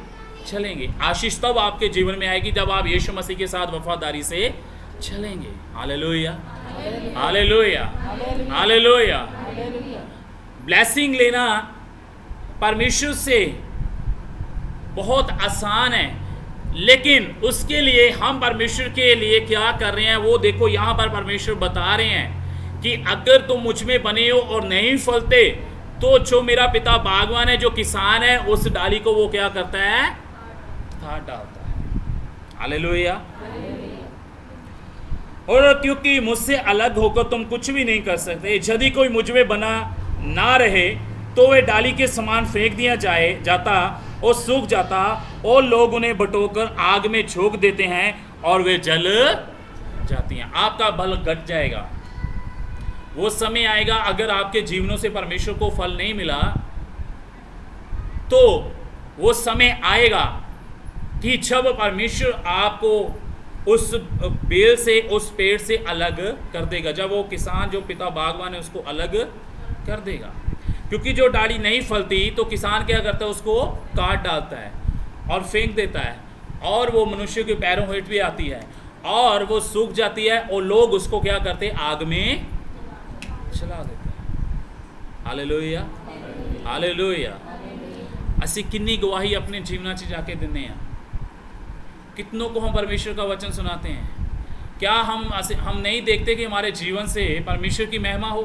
Speaker 1: चलेंगे। आशीष तब आपके जीवन में आएगी जब आप यीशु मसीह के साथ वफादारी से चलेंगे। Hallelujah, hallelujah, hallelujah. ब्लेसिंग लेना परमेश्वर से बहुत आसान है, लेकिन उसके लिए हम परमेश्वर के लिए क्या कर रहे हैं वो देखो। यहाँ पर परमेश्वर बता रहे हैं कि अगर तुम मुझ में बने हो और नहीं फलते तो जो मेरा पिता बागवान है, जो किसान है, उस डाली को वो क्या करता है? काट डालता है। हालेलुया। और क्योंकि मुझसे अलग होकर तुम कुछ भी नहीं कर सकते। यदि कोई मुझ में बना ना रहे तो वे डाली के समान फेंक दिया जाता और सूख जाता, और लोग उन्हें बटोकर आग में झोंक देते हैं और वे जल जाती हैं। आपका बल घट जाएगा। वो समय आएगा, अगर आपके जीवनों से परमेश्वर को फल नहीं मिला तो वो समय आएगा कि जब परमेश्वर आपको उस बेल से, उस पेड़ से अलग कर देगा। जब वो किसान, जो पिता बागवान है, उसको अलग कर देगा। क्योंकि जो डाली नहीं फलती तो किसान क्या करता है? उसको काट डालता है और फेंक देता है, और वो मनुष्य के पैरों हेठ भी आती है और वो सूख जाती है, और लोग उसको क्या करते हैं? आग में चला देते हैं। Hallelujah, hallelujah. ਅਸੀਂ कितनी गवाही अपने जीवना च जाके दिंदे हैं, कितनों को हम परमेश्वर का वचन सुनाते हैं। क्या हम नहीं देखते कि हमारे जीवन से परमेश्वर की महिमा हो?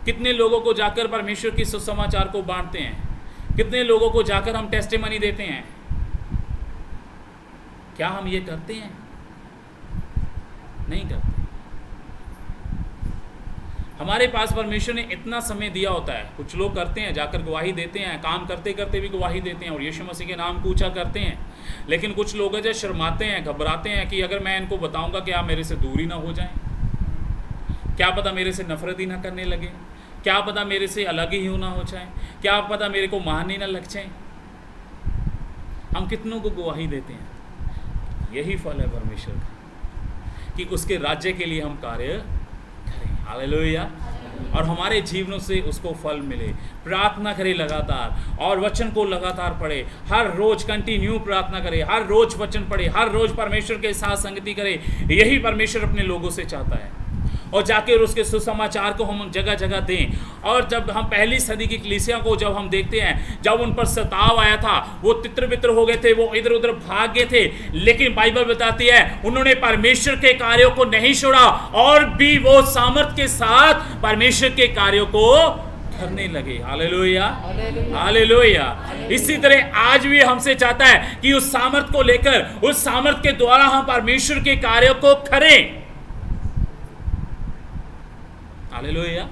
Speaker 1: कितने लोगों को जाकर परमेश्वर की सुसमाचार को बांटते हैं, कितने लोगों को जाकर हम टेस्टिमनी देते हैं। क्या हम ये करते हैं? नहीं करते। हमारे पास परमेश्वर ने इतना समय दिया होता है। कुछ लोग करते हैं, जाकर गवाही देते हैं, काम करते करते भी गवाही देते हैं और यीशु मसीह के नाम को ऊंचा करते हैं। लेकिन कुछ लोग हैं जो शर्माते हैं, घबराते हैं कि अगर मैं इनको बताऊंगा क्या मेरे से दूरी ना हो जाए, क्या पता मेरे से नफरत ही ना करने लगे, क्या पता मेरे से अलग ही ना हो जाए, क्या पता मेरे को मान ही ना लग जाए। हम कितनों को गवाही देते हैं। यही फल है परमेश्वर का कि उसके राज्य के लिए हम कार्य करें। हालेलुया। और हमारे जीवनों से उसको फल मिले। प्रार्थना करें लगातार और वचन को लगातार पढ़े, हर रोज कंटिन्यू प्रार्थना करें, हर रोज वचन पढ़े, हर रोज परमेश्वर के साथ संगति करें। यही परमेश्वर अपने लोगों से चाहता है। और जाकर उसके सुसमाचार को हम जगह जगह दें। और जब हम पहली सदी की कलीसिया को जब हम देखते हैं, जब उन पर सताव आया था, वो तितर बितर हो गए थे, वो इधर उधर भाग गए थे, लेकिन बाइबल बताती है उन्होंने परमेश्वर के कार्यों को नहीं छोड़ा और भी वो सामर्थ के साथ परमेश्वर के कार्यों को करने लगे। Hallelujah, hallelujah. इसी तरह आज भी हमसे चाहता है कि उस सामर्थ को लेकर, उस सामर्थ के द्वारा हम परमेश्वर के कार्यों को करें। हालेलुया।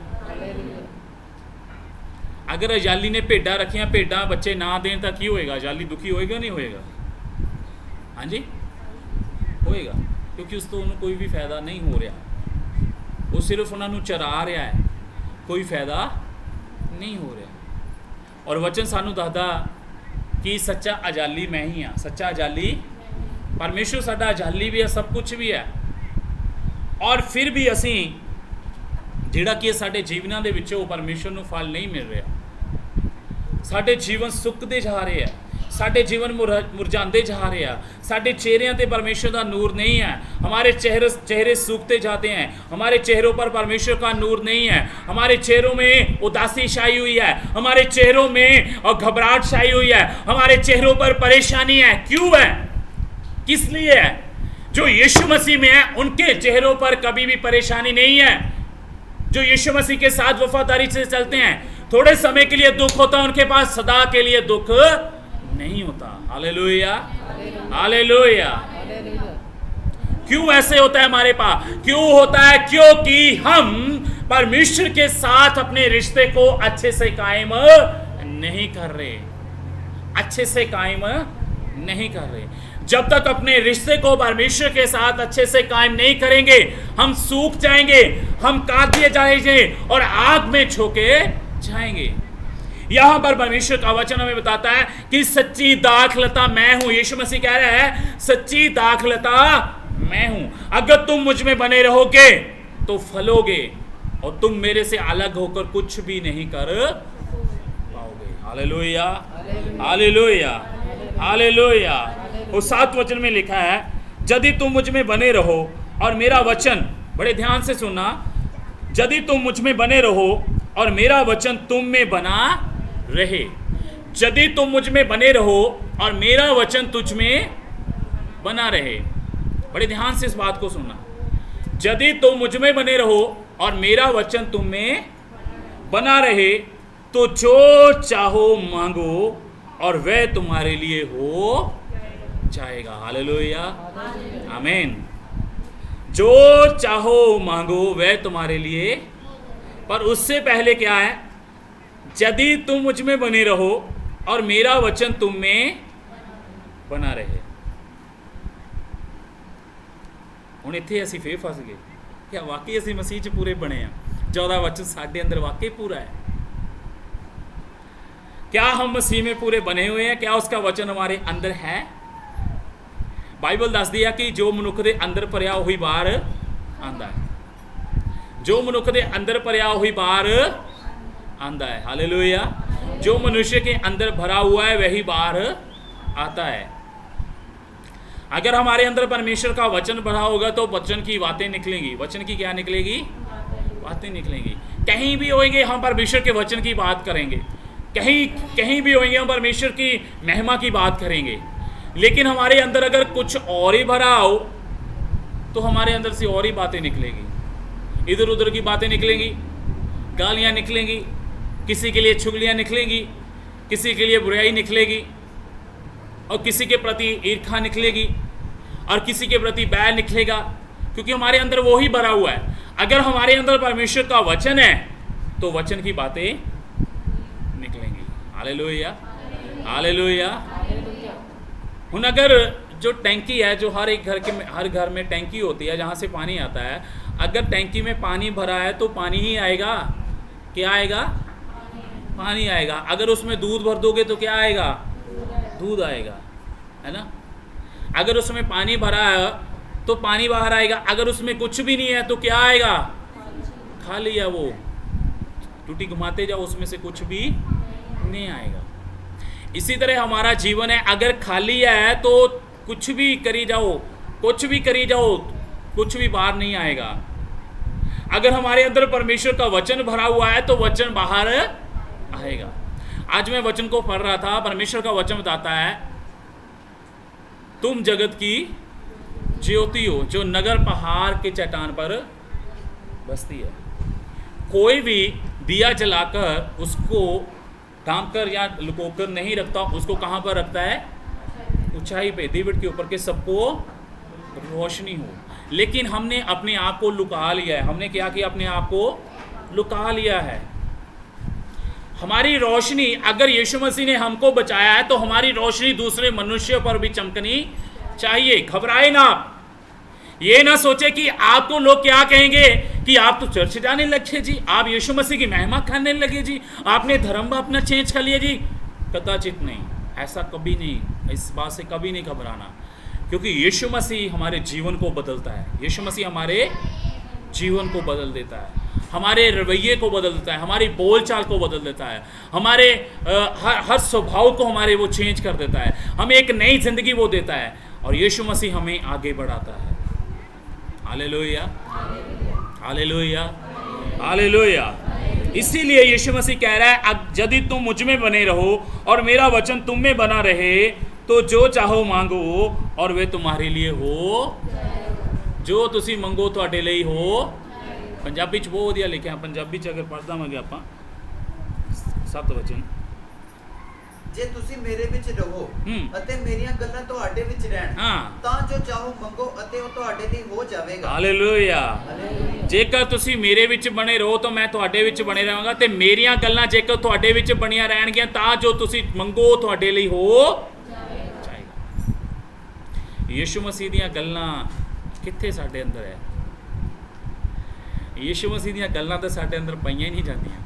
Speaker 1: अगर अजाली ने भेडा रखिया, भेडा बच्चे ना दें तो की होएगा? अजाली दुखी होएगा नहीं होएगा? हाँ जी, होएगा, क्योंकि उस तो उन्हें कोई भी फायदा नहीं हो रहा, वो सिर्फ उन्होंने चरा रहा है, कोई फायदा नहीं हो रहा। और वचन सानू दसदा कि सच्चा अजाली मैं ही हाँ। सच्चा अजाली परमेश्वर साडा अजाली भी है, सब कुछ भी है। और फिर भी असी ਜਿਹੜਾ ਕਿ ਸਾਡੇ ਜੀਵਨਾਂ ਦੇ ਵਿੱਚੋਂ ਪਰਮੇਸ਼ਰ ਨੂੰ ਫਲ ਨਹੀਂ ਮਿਲ ਰਿਹਾ। ਸਾਡੇ ਜੀਵਨ ਸੁੱਕਦੇ ਜਾ ਰਹੇ ਆ, ਸਾਡੇ ਜੀਵਨ ਮੁਰਝਾਉਂਦੇ ਜਾ ਰਹੇ ਆ, ਸਾਡੇ ਚਿਹਰਿਆਂ ਤੇ ਪਰਮੇਸ਼ਰ ਦਾ ਨੂਰ नहीं है। हमारे चेहरे सूखते जाते हैं, हमारे चेहरों पर परमेश्वर का नूर नहीं है, हमारे चेहरों में उदासी छाई हुई है, हमारे चेहरों में और घबराहट छाई हुई है, हमारे चेहरों पर परेशानी है। क्यों है? किस लिए है? जो यीशु मसीह में है उनके चेहरों पर कभी भी परेशानी नहीं है। जो यीशु मसीह के साथ वफादारी से चलते हैं, थोड़े समय के लिए दुख होता है, उनके पास सदा के लिए दुख नहीं होता। Hallelujah, hallelujah. क्यों ऐसे होता है हमारे पास? क्यों होता है? क्योंकि हम परमेश्वर के साथ अपने रिश्ते को अच्छे से कायम नहीं कर रहे, अच्छे से कायम नहीं कर रहे। जब तक अपने रिश्ते को परमेश्वर के साथ अच्छे से कायम नहीं करेंगे, हम सूख जाएंगे, हम काट दिए जाएंगे और आग में झोंके जाएंगे। यहां पर परमेश्वर का वचन हमें बताता है कि सच्ची दाखलता मैं हूं। यीशु मसीह कह रहा है सच्ची दाखलता मैं हूं। अगर तुम मुझ में बने रहोगे तो फलोगे और तुम मेरे से अलग होकर कुछ भी नहीं कर पाओगे। Hallelujah, hallelujah, hallelujah. और 7 वचन में लिखा है यदि तुम मुझ में बने रहो और मेरा वचन, बड़े ध्यान से सुनना, यदि तुम मुझ में बने रहो और मेरा वचन तुम में बना रहे। यदि तुम मुझ में बने रहो और मेरा वचन तुझ में बना रहे। बड़े ध्यान से इस बात को सुनना। यदि तुम मुझ में बने रहो और मेरा वचन तुम में बना रहे तो जो चाहो मांगो और वह तुम्हारे लिए हो जाएगा। हालेलुया, आमीन। जो चाहो मांगो वह तुम्हारे लिए, पर उससे पहले क्या है? यदि तुम मुझ में बने रहो और मेरा वचन तुम में बना रहे। हुण इत्थे असीं फिर फस गए। क्या वाकई असीं मसीह च पूरे बने हैं? 14 वचन साडे अंदर वाकई पूरा है? क्या हम मसीह में पूरे बने हुए हैं? क्या उसका वचन हमारे अंदर है? बाइबल दसदी है कि जो मनुख दे अंदर भरिया वही बाहर आंदा है। जो मनुख दे अंदर भरिया वही बाहर आंदा है। हालेलुया। जो मनुष्य के अंदर भरा हुआ है वही बाहर आता है। अगर हमारे अंदर परमेश्वर का वचन भरा होगा तो वचन की बातें निकलेंगी। वचन की क्या निकलेगी? बातें निकलेंगी। कहीं भी होंगे हम परमेश्वर के वचन की बात करेंगे, कहीं भी होंगे हम परमेश्वर की महिमा की बात करेंगे। लेकिन हमारे अंदर अगर कुछ और ही भरा हो तो हमारे अंदर से और ही बातें निकलेंगी, इधर उधर की बातें निकलेंगी, गालियाँ निकलेंगी, किसी के लिए चुगलियाँ निकलेंगी, किसी के लिए बुराई निकलेगी, और किसी के प्रति ईर्ष्या निकलेगी, और किसी के प्रति बैर निकलेगा, क्योंकि हमारे अंदर वो ही भरा हुआ है। अगर हमारे अंदर परमेश्वर का वचन है तो वचन की बातें निकलेंगी। Hallelujah, hallelujah. हुन अगर जो टैंकी है, जो हर घर में टैंकी होती है जहाँ से पानी आता है, अगर टैंकी में पानी भरा है तो पानी ही आएगा। क्या आएगा? पानी आएगा। अगर उसमें दूध भर दोगे तो क्या आएगा? दूध आएगा, है ना। अगर उसमें पानी भरा है तो पानी बाहर आएगा। अगर उसमें कुछ भी नहीं है तो क्या आएगा? खाली है, वो टूटी घुमाते जाओ, उसमें से कुछ भी नहीं आएगा। इसी तरह हमारा जीवन है, अगर खाली है तो कुछ भी करी जाओ, कुछ भी बाहर नहीं आएगा। अगर हमारे अंदर परमेश्वर का वचन भरा हुआ है तो वचन बाहर आएगा। आज मैं वचन को पढ़ रहा था, परमेश्वर का वचन बताता है, तुम जगत की ज्योति हो जो नगर पहाड़ के चट्टान पर बसती है। कोई भी दिया जलाकर उसको ढांपकर या लुकोकर नहीं रखता, उसको कहाँ पर रखता है? ऊंचाई पे, दीवट के ऊपर, के सबको रोशनी हो। लेकिन हमने अपने आप को लुका लिया है। हमने क्या किया? अपने आप को लुका लिया है। हमारी रोशनी, अगर यीशु मसीह ने हमको बचाया है तो हमारी रोशनी दूसरे मनुष्यों पर भी चमकनी चाहिए। घबराए ना, ये ना सोचे कि आपको लोग क्या कहेंगे कि आप तो चर्च जाने लगे जी, आप यीशु मसीह की महिमा करने लगे जी, आपने धर्म अपना चेंज कर लिया जी। कदाचित नहीं, ऐसा कभी नहीं। इस बात से कभी नहीं घबराना, क्योंकि यीशु मसीह हमारे जीवन को बदलता है। यीशु मसीह हमारे जीवन को बदल देता है, हमारे रवैये को बदल देता है, हमारी बोलचाल को बदल देता है, हमारे हर स्वभाव को हमारे वो चेंज कर देता है, हमें एक नई जिंदगी वो देता है, और यीशु मसीह हमें आगे बढ़ाता है। Hallelujah, hallelujah, hallelujah. इसीलिए यीशु मसीह कह रहा है, यदि तुम मुझ में बने रहो और मेरा वचन तुम में बना रहे तो जो चाहो मांगो और वे तुम्हारे लिए हो। जो तुसी मंगो तुहाडे लिए हो। पंजाबी च बहुत वधिया लिखिया, पंजाबी च अगर पढ़दा मैं आपां 7 वचन,
Speaker 2: जे तुसी मेरे विच रहो अते मेरियां गल्लां तुहाडे विच रहन तां जो चाहो मंगो अते वो तुहाडे लिए हो जावेगा।
Speaker 1: हालेलुया। जेकर तुसी मेरे विच बने रहो तो मैं तुहाडे विच बने रहांगा, ते मेरियां गल्लां जेकर तुहाडे विच बणियां रहणगियां तां जो तुसी मंगो तुहाडे लिए हो जाएगा। यीशु मसीह दीयां गल्लां कित्थे साडे अंदर है? यीशु मसीह दीयां गल्लां तां साडे अंदर पईयां ही नहीं जांदियां।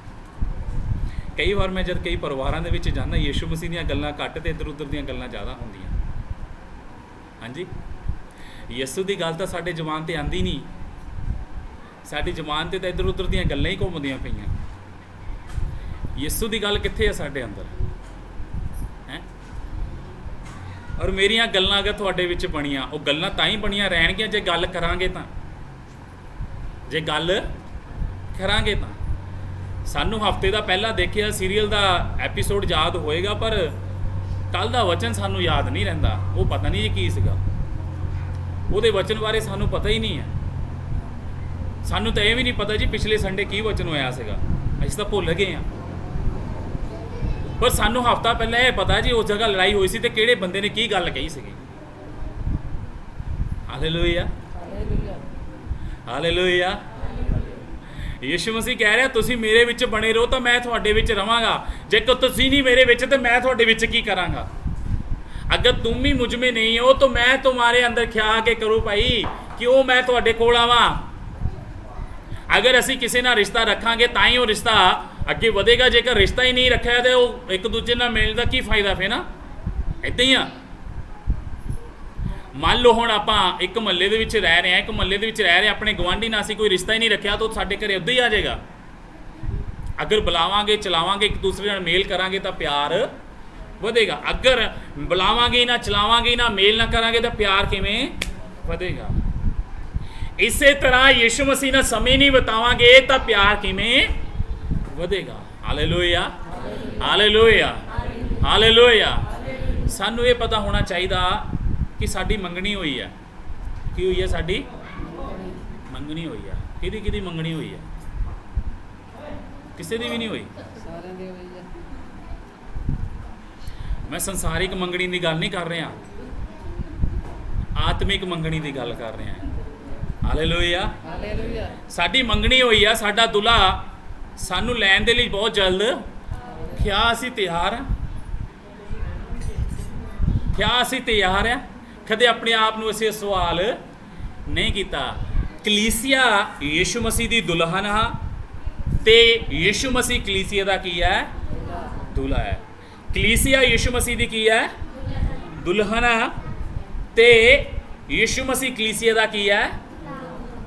Speaker 1: कई बार मैं जब कई परिवारों के जाना, यीशु मसीह दीयां गल्लां घट ते इधर उधर दीयां गल्लां ज़्यादा होंदियां। हाँ जी, यीशु की गल तो साडे जबान ते आंदी नहीं, साडी जबान ते इधर उधर दीयां गल्लां ही घुमदियां पईयां। यीशु की गल कित्थे है साडे अंदर है? और मेरियां गल्लां अगर तुहाडे विच बणियां, वो गल्लां तां ही बणियां रहणगियां जे गल करांगे तां, जे गल करांगे तां। सानू हफ्ते का पहला देखिया सीरीयल का एपीसोड याद होएगा, पर कल का वचन सानू याद नहीं रहिंदा। वो पता नहीं की सीगा, उहदे वचन बारे सानू पता ही नहीं है। सानू तो यह भी नहीं पता जी पिछले संडे की वचन होया सीगा, असीं तां भुल गए हैं। पर सानू हफ्ता पहले यह पता जी उस जगह लड़ाई हुई सी ते किहड़े बंदे ने की गल कही सीगी। Hallelujah, hallelujah. यीशु मसीह कह रहा तुसी मेरे विच बने रहो तो मैं तुहाडे विच रवांगा, जेकर तुसी नहीं मेरे विच तो मैं तुहाडे विच की करांगा। अगर तुम भी मुझ में नहीं हो तो मैं तुम्हारे अंदर क्या के करूँ भाई, क्यों मैं तुहाडे कोल आवां। अगर असी किसी नाल रिश्ता रखांगे तां ही वो रिश्ता अगे वधेगा, जेकर रिश्ता ही नहीं रखा तो वो एक दूजे नाल मिलण दा की फायदा फिर ना। इदां ही आ, मान लो हुण आपां एक महल्ले दे विच रह रहे हैं, एक महल्ले दे विच रह रहे अपने गवांढी नाल असीं कोई रिश्ता ही नहीं रखिया तो साडे घरे उद्दां ही आ जाएगा। अगर बुलावांगे चलावांगे एक दूसरे नाल मेल करांगे तो प्यार वधेगा। अगर बुलावांगे ना चलावांगे ना मेल ना करांगे तो प्यार किवें वधेगा। इस तरह यीशु मसीह नाल समय नहीं बितावांगे तो प्यार किवें ਵਧੇਗਾ। Hallelujah, hallelujah, hallelujah. ਸਾਨੂੰ ਇਹ ਪਤਾ ਹੋਣਾ ਚਾਹੀਦਾ ਕਿ ਸਾਡੀ ਮੰਗਣੀ ਹੋਈ ਹੈ। ਕੀ ਹੋਈ ਹੈ? ਸਾਡੀ ਮੰਗਣੀ ਹੋਈ ਹੈ। ਕਿਹਦੀ ਮੰਗਣੀ ਹੋਈ ਹੈ? ਕਿਸੇ ਦੀ ਵੀ ਨਹੀਂ ਹੋਈ।
Speaker 3: ਸਾਰਿਆਂ ਦੀ ਹੋਈ ਹੈ।
Speaker 1: ਮੈਂ ਸੰਸਾਰਿਕ ਮੰਗਣੀ ਦੀ ਗੱਲ ਨਹੀਂ ਕਰ ਰਿਹਾ, ਆਤਮਿਕ ਮੰਗਣੀ ਦੀ ਗੱਲ ਕਰ ਰਿਹਾ। Hallelujah,
Speaker 3: hallelujah.
Speaker 1: ਸਾਡੀ ਮੰਗਣੀ ਹੋਈ ਆ, ਸਾਡਾ ਦੁल्हा ਸਾਨੂੰ ਲੈਣ ਦੇ ਲਈ ਬਹੁਤ ਜਲਦ। ਕਿਆ ਅਸੀਂ ਤਿਆਰ ਹਾਂ? ਕਿਆ ਅਸੀਂ ਤਿਆਰ ਆ? ਕਦੇ ਆਪਣੇ ਆਪ ਨੂੰ ਅਸੀਂ ਸਵਾਲ ਨਹੀਂ ਕੀਤਾ। ਕਲੀਸਿਆ ਯੀਸ਼ੂ ਮਸੀਹ ਦੀ ਦੁਲਹਨ ਆ ਤੇ ਯੀਸ਼ੂ ਮਸੀਹ ਕਲੀਸਿਆ ਦਾ ਕੀ ਹੈ? ਦੁल्हा ਹੈ। ਕਲੀਸਿਆ ਯੀਸ਼ੂ ਮਸੀਹ ਦੀ ਕੀ ਹੈ? ਦੁਲਹਨ ਆ ਤੇ ਯੀਸ਼ੂ ਮਸੀਹ ਕਲੀਸਿਆ ਦਾ ਕੀ ਹੈ?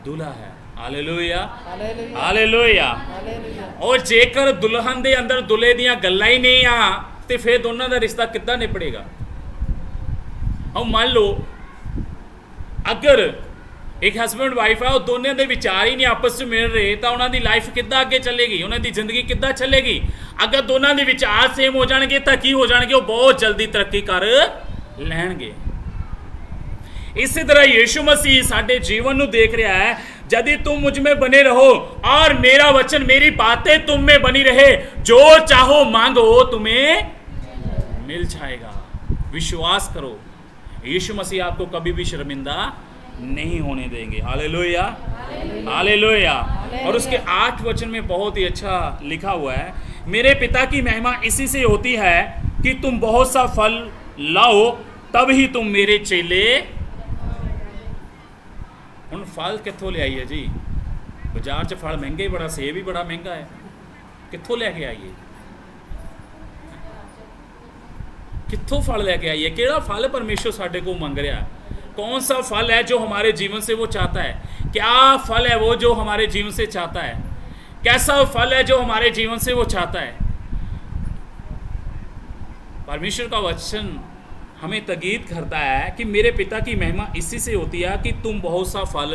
Speaker 1: ਦੁल्हा ਹੈ। Hallelujah,
Speaker 3: hallelujah,
Speaker 1: hallelujah.
Speaker 3: ਹਾਲੇਲੂਇਆ।
Speaker 1: ਔਰ ਜੇਕਰ ਦੁਲਹਨ ਦੇ ਅੰਦਰ ਦੁल्हे ਦੀਆਂ ਗੱਲਾਂ ਹੀ ਨਹੀਂ ਆ ਤੇ ਫਿਰ ਦੋਨਾਂ ਦਾ ਰਿਸ਼ਤਾ ਕਿੱਦਾਂ ਨਿਪੜੇਗਾ? ਹੁਣ ਮੰਨ ਲਓ ਅਗਰ ਇੱਕ ਹਸਬੈਂਡ ਵਾਈਫ ਆ, ਉਹ ਦੋਨੋਂ ਦੇ ਵਿਚਾਰ ਹੀ ਨਹੀਂ ਆਪਸ 'ਚ ਮਿਲ ਰਹੇ ਤਾਂ ਉਹਨਾਂ ਦੀ ਲਾਈਫ ਕਿੱਦਾਂ ਅੱਗੇ ਚੱਲੇਗੀ? ਉਹਨਾਂ ਦੀ ਜ਼ਿੰਦਗੀ ਕਿੱਦਾਂ ਚੱਲੇਗੀ? ਅਗਰ ਦੋਨਾਂ ਦੇ ਵਿਚਾਰ ਸੇਮ ਹੋ ਜਾਣਗੇ ਤਾਂ ਕੀ ਹੋ ਜਾਣਗੇ? ਉਹ ਬਹੁਤ ਜਲਦੀ ਤਰੱਕੀ ਕਰ ਲੈਣਗੇ। इसी तरह यीशु मसीह साडे जीवन ਨੂੰ देख रहा है। यदि तुम मुझ में बने रहो और मेरा वचन मेरी बातें तुम में बनी रहे, जो चाहो मांगो तुम्हें मिल जाएगा। विश्वास करो, यीशु मसीह आपको कभी भी शर्मिंदा नहीं होने देंगे। Hallelujah, hallelujah. और उसके 8 वचन में बहुत ही अच्छा लिखा हुआ है, मेरे पिता की महिमा इसी से होती है कि तुम बहुत सा फल लाओ, तब ही तुम मेरे चेले। ਹੁਣ ਫਲ ਕਿੱਥੋਂ ਲਿਆਈਏ ਜੀ? ਬਾਜ਼ਾਰ 'ਚ ਫਲ ਮਹਿੰਗੇ ਬੜਾ, ਸੇਬ ਵੀ ਬੜਾ ਮਹਿੰਗਾ ਹੈ, ਕਿੱਥੋਂ ਲੈ ਕੇ ਆਈਏ? ਕਿੱਥੋਂ ਫਲ ਲੈ ਕੇ ਆਈਏ? ਕਿਹੜਾ ਫਲ ਪਰਮੇਸ਼ਰ ਸਾਡੇ ਕੋਲ ਮੰਗ ਰਿਹਾ? कौन सा फल है जो हमारे जीवन से वो चाहता है? क्या फल है वो जो हमारे जीवन से चाहता है? कैसा फल है जो हमारे जीवन से वो चाहता है? परमेश्वर का वचन हमें ताकीद करता है कि मेरे पिता की महिमा इसी से होती है कि तुम बहुत सा फल,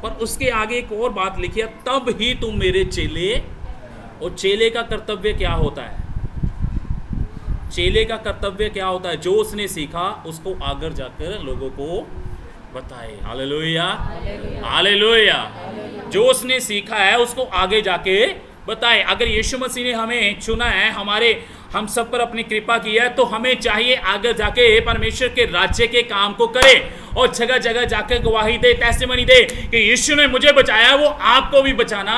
Speaker 1: पर उसके आगे एक और बात लिखी है, तब ही तुम मेरे चेले। और चेले का कर्तव्य क्या होता है? चेले का कर्तव्य क्या होता है? जो उसने सीखा उसको आगे जाकर लोगों को बताए। Hallelujah, hallelujah. जो उसने सीखा है उसको आगे जाके बताए। अगर यीशु मसीह ने हमें चुना है, हम सब पर अपनी कृपा की है, तो हमें चाहिए आगे जाके परमेश्वर के राज्य के काम को करे और जगह जगह जाकर गवाही दे, टेस्टिमनी दे कि यीशु ने मुझे बचाया, वो आपको भी बचाना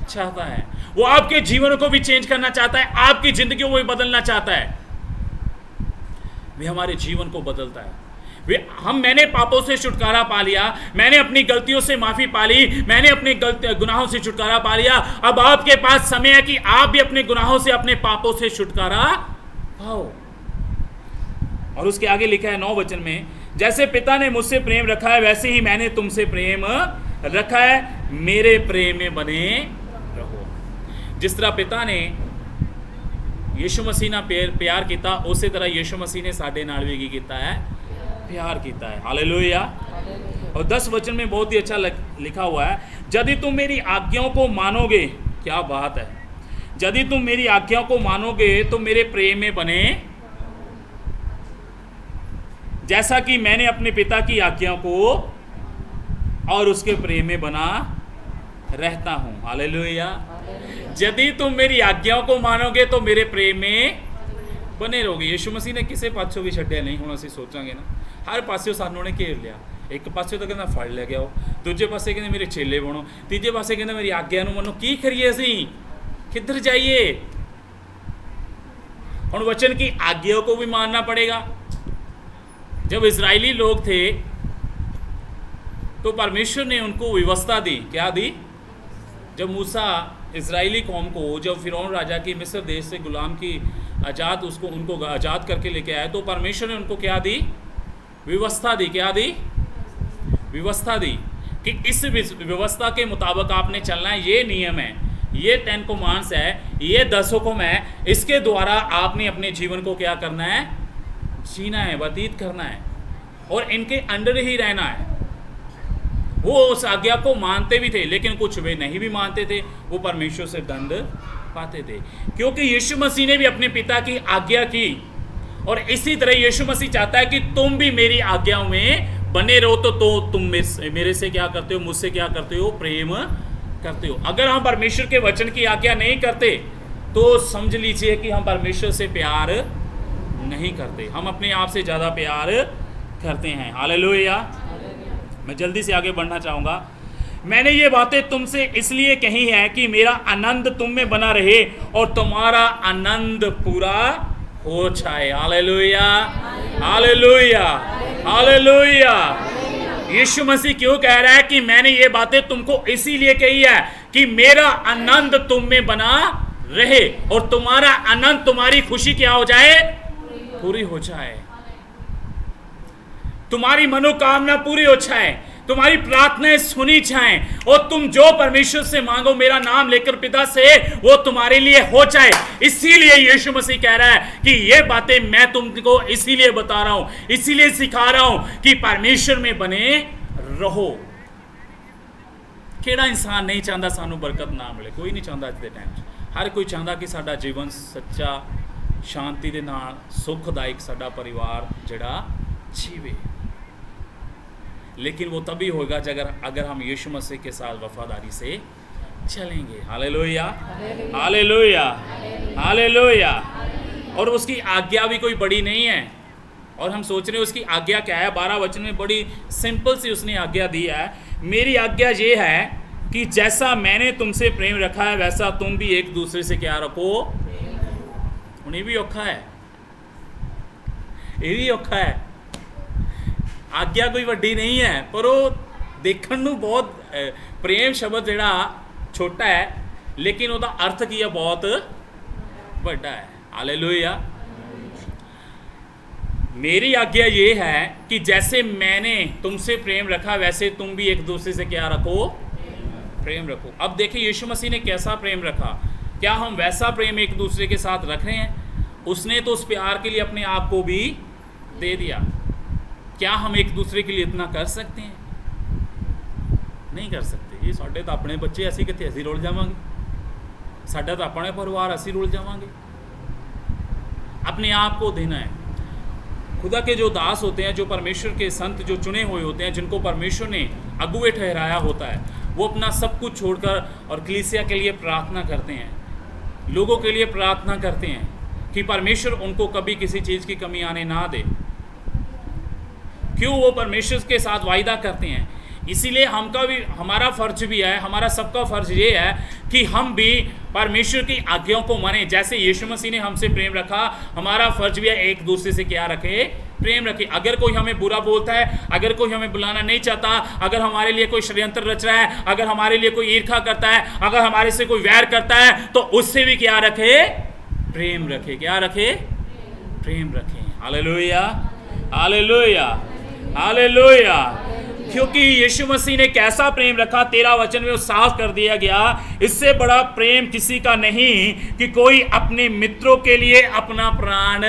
Speaker 1: चाहता है। वो आपके जीवन को भी चेंज करना चाहता है, आपकी जिंदगी को भी बदलना चाहता है। वे हमारे जीवन को बदलता है। मैंने पापों से छुटकारा पा लिया, मैंने अपनी गलतियों से माफ़ी पा ली, मैंने अपने गुनाहों से छुटकारा पा लिया। अब आपके पास समय है कि आप भी अपने गुनाहों से, अपने पापों से छुटकारा पाओ। और उसके आगे लिखा है 9 वचन में, जैसे पिता ने मुझसे प्रेम रखा है वैसे ही मैंने तुमसे प्रेम रखा है, मेरे प्रेम में बने रहो। जिस तरह पिता ने यीशु मसीह ਨਾਲ ਪਿਆਰ ਕੀਤਾ, ਉਸੇ ਤਰ੍ਹਾਂ यीशु मसीह ने ਸਾਡੇ ਨਾਲ ਵੀ ਕੀ ਕੀਤਾ ਹੈ? प्यार किया है। हालेलुया। और 10 वचन में बहुत ही अच्छा लिखा हुआ है, यदि तुम मेरी आज्ञाओं को मानोगे, क्या बात है, यदि तुम मेरी आज्ञाओं को मानोगे तो मेरे प्रेम में बने, जैसा कि मैंने अपने पिता की आज्ञाओं को और उसके प्रेम में बना रहता हूँ। हालेलुया। यदि तुम मेरी आज्ञाओं को मानोगे तो मेरे प्रेम में बने रहोगे। यीशु मसीह ने किसी पासों भी छड्डिया नहीं। हुण असीं सोचांगे ना, हर पासों सानूं उहने घेर लिया। एक पासों तो कहंदा फड़ ले आओ, दूजे पासे कहंदे मेरे चेले बनो, तीजे पासे कहंदा मेरी आज्ञा नूं मनो। की करिए असीं? किधर जाइए? हुण वचन की आज्ञाओं को भी मानना पड़ेगा। जब इजरायली लोग थे तो परमेश्वर ने उनको व्यवस्था दी। क्या दी? जब मूसा इजरायली कौम को, जब फिरौन राजा की मिस्र देश से गुलाम की उनको आज़ाद करके लेके आए, तो परमेश्वर ने उनको क्या दी? व्यवस्था दी। क्या दी? व्यवस्था दी कि इस व्यवस्था के मुताबिक आपने चलना है। ये नियम है, ये 10 कमांड्स है, ये 10 हुक्म है। इसके द्वारा आपने अपने जीवन को क्या करना है? जीना है, व्यतीत करना है और इनके अंडर ही रहना है। वो उस आज्ञा को मानते भी थे, लेकिन कुछ वे नहीं भी मानते थे, वो परमेश्वर से दंड पाते थे, क्योंकि यीशु मसीह ने भी अपने पिता की आज्ञा की। और इसी तरह यीशु मसीह चाहता है कि तुम भी मेरी आज्ञाओं में बने रहो। तो तुम मेरे से क्या करते हो, मुझसे क्या करते हो, प्रेम करते हो। अगर हम परमेश्वर के वचन की आज्ञा नहीं करते तो समझ लीजिए कि हम परमेश्वर से प्यार नहीं करते, हम अपने आप से ज़्यादा प्यार करते हैं। हालेलुया। मैं जल्दी से आगे बढ़ना चाहूँगा। मैंने ये बातें तुमसे इसलिए कही है कि मेरा आनंद तुम में बना रहे और तुम्हारा आनंद पूरा हो जाए। Hallelujah, hallelujah, hallelujah. यीशु मसीह क्यों कह रहा है कि मैंने ये बातें तुमको इसीलिए कही है कि मेरा आनंद तुम में बना रहे और तुम्हारा आनंद, तुम्हारी खुशी क्या हो जाए, पूरी हो जाए, तुम्हारी मनोकामना पूरी हो जाए, तुम्हारी प्रार्थनाएं सुनी जाएं और तुम जो परमेश्वर से मांगो मेरा नाम लेकर पिता से, वो तुम्हारे लिए हो जाए। इसीलिए यीशु मसीह कह रहा है कि ये बातें मैं तुमको इसीलिए बता रहा हूं, इसीलिए सिखा रहा हूं कि परमेश्वर में बने रहो। केड़ा इंसान नहीं चाहता सानू बरकत ना मिले? कोई नहीं चाहता। अज के टाइम हर कोई चाहता कि साडा जीवन सच्चा, शांति दे नाल सुखदायक साडा परिवार जड़ा जीवे। लेकिन वो तभी होगा अगर हम यीशु मसीह के साथ वफादारी से चलेंगे। Hallelujah, hallelujah, hallelujah. और उसकी आज्ञा भी कोई बड़ी नहीं है। और हम सोच रहे हैं उसकी आज्ञा क्या है। 12 वचन में बड़ी सिंपल सी उसने आज्ञा दी है। मेरी आज्ञा ये है कि जैसा मैंने तुमसे प्रेम रखा है वैसा तुम भी एक दूसरे से क्या रखो। उन्हें भी औखा है, ये भी औखा है। आज्ञा कोई वड्डी नहीं है, पर वो देखण नूं बहुत प्रेम शब्द जिहड़ा छोटा है, लेकिन उसका अर्थ की है बहुत बड़ा है। हालेलुया। मेरी आज्ञा ये है कि जैसे मैंने तुमसे प्रेम रखा वैसे तुम भी एक दूसरे से क्या रखो, प्रेम रखो। अब देखिए यीशु मसीह ने कैसा प्रेम रखा। क्या हम वैसा प्रेम एक दूसरे के साथ रख रहे हैं? उसने तो उस प्यार के लिए अपने आप को भी दे दिया। क्या हम एक दूसरे के लिए इतना कर सकते हैं? नहीं कर सकते। ये साढ़े तो अपने बच्चे असी कितने असी रुल जावांगे, साढ़ा तो अपने परिवार असी रुल जावांगे। अपने आप को देना है। खुदा के जो दास होते हैं, जो परमेश्वर के संत, जो चुने हुए होते हैं, जिनको परमेश्वर ने अगुए ठहराया होता है, वो अपना सब कुछ छोड़कर और कलीसिया के लिए प्रार्थना करते हैं, लोगों के लिए प्रार्थना करते हैं कि परमेश्वर उनको कभी किसी चीज़ की कमी आने ना दे। क्यों? वो परमेश्वर के साथ वायदा करते हैं। इसीलिए हमारा फ़र्ज भी है, हमारा सबका फ़र्ज ये है कि हम भी परमेश्वर की आज्ञाओं को माने। जैसे यीशु मसीह ने हमसे प्रेम रखा, हमारा फ़र्ज भी है एक दूसरे से क्या रखे, प्रेम रखे। अगर कोई हमें बुरा बोलता है, अगर कोई हमें बुलाना नहीं चाहता, अगर हमारे लिए कोई षड्यंत्र रच रहा है, अगर हमारे लिए कोई ईर्ष्या करता है, अगर हमारे से कोई वैर करता है, तो उससे भी क्या रखे, प्रेम रखे। क्या रखे? प्रेम रखे। Hallelujah, hallelujah, hallelujah. क्योंकि यीशु मसीह ने कैसा प्रेम रखा, 13 वचन में वो साफ कर दिया गया। इससे बड़ा प्रेम किसी का नहीं कि कोई अपने मित्रों के लिए अपना प्राण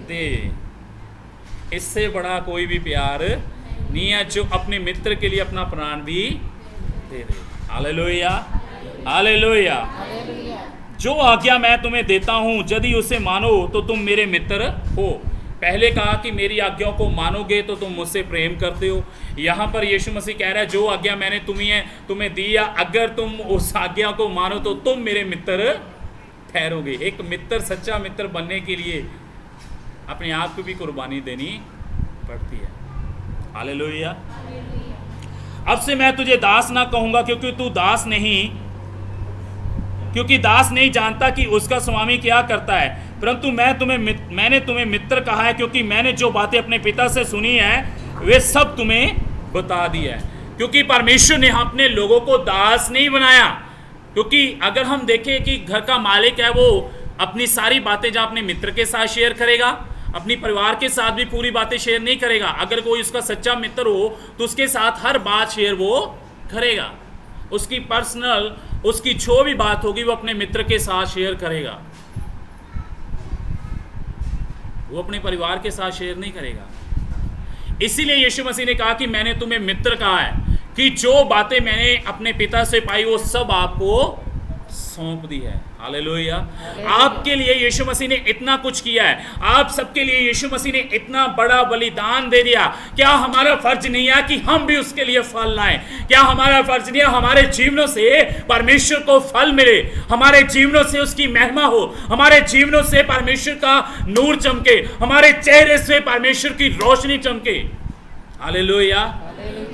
Speaker 1: दे। इससे बड़ा कोई भी प्यार नहीं है जो अपने मित्र के लिए अपना प्राण भी दे दे। Hallelujah, hallelujah. जो आज्ञा मैं तुम्हें देता हूं, यदि उसे मानो तो तुम मेरे मित्र हो। पहले कहा कि मेरी आज्ञाओं को मानोगे तो तुम मुझसे प्रेम करते हो। यहाँ पर यीशु मसीह कह रहा है जो आज्ञा मैंने तुम्हें दी है, अगर तुम उस आज्ञा को मानो तो तुम मेरे मित्र ठहरोगे। एक मित्र, सच्चा मित्र बनने के लिए अपने आप को भी कुर्बानी देनी पड़ती है। हालेलुया। अब से मैं तुझे दास ना कहूँगा, क्योंकि तू दास नहीं, क्योंकि दास नहीं जानता कि उसका स्वामी क्या करता है, परंतु मैंने तुम्हें मित्र कहा है, क्योंकि मैंने जो बातें अपने पिता से सुनी है वे सब तुम्हें बता दी है। क्योंकि परमेश्वर ने अपने लोगों को दास नहीं बनाया। क्योंकि अगर हम देखें कि घर का मालिक है, वो अपनी सारी बातें जहाँ अपने मित्र के साथ शेयर करेगा, अपनी परिवार के साथ भी पूरी बातें शेयर नहीं करेगा। अगर कोई उसका सच्चा मित्र हो तो उसके साथ हर बात शेयर वो करेगा। उसकी पर्सनल, उसकी जो भी बात होगी वो अपने मित्र के साथ शेयर करेगा, वो अपने परिवार के साथ शेयर नहीं करेगा। इसीलिए यीशु मसीह ने कहा कि मैंने तुम्हें मित्र कहा है, कि जो बातें मैंने अपने पिता से पाई वो सब आपको सौंप दी है। हालेलुया। आपके लिए यीशु मसीह ने इतना कुछ किया है, आप सबके लिए यीशु मसीह ने इतना बड़ा बलिदान दे दिया। क्या हमारा फर्ज नहीं है कि हम भी उसके लिए फल लाएं? क्या हमारा फर्ज नहीं है हमारे जीवनों से परमेश्वर को फल मिले, हमारे जीवनों से उसकी महिमा हो, हमारे जीवनों से परमेश्वर का नूर चमके, हमारे चेहरे से परमेश्वर की रोशनी चमके। Hallelujah,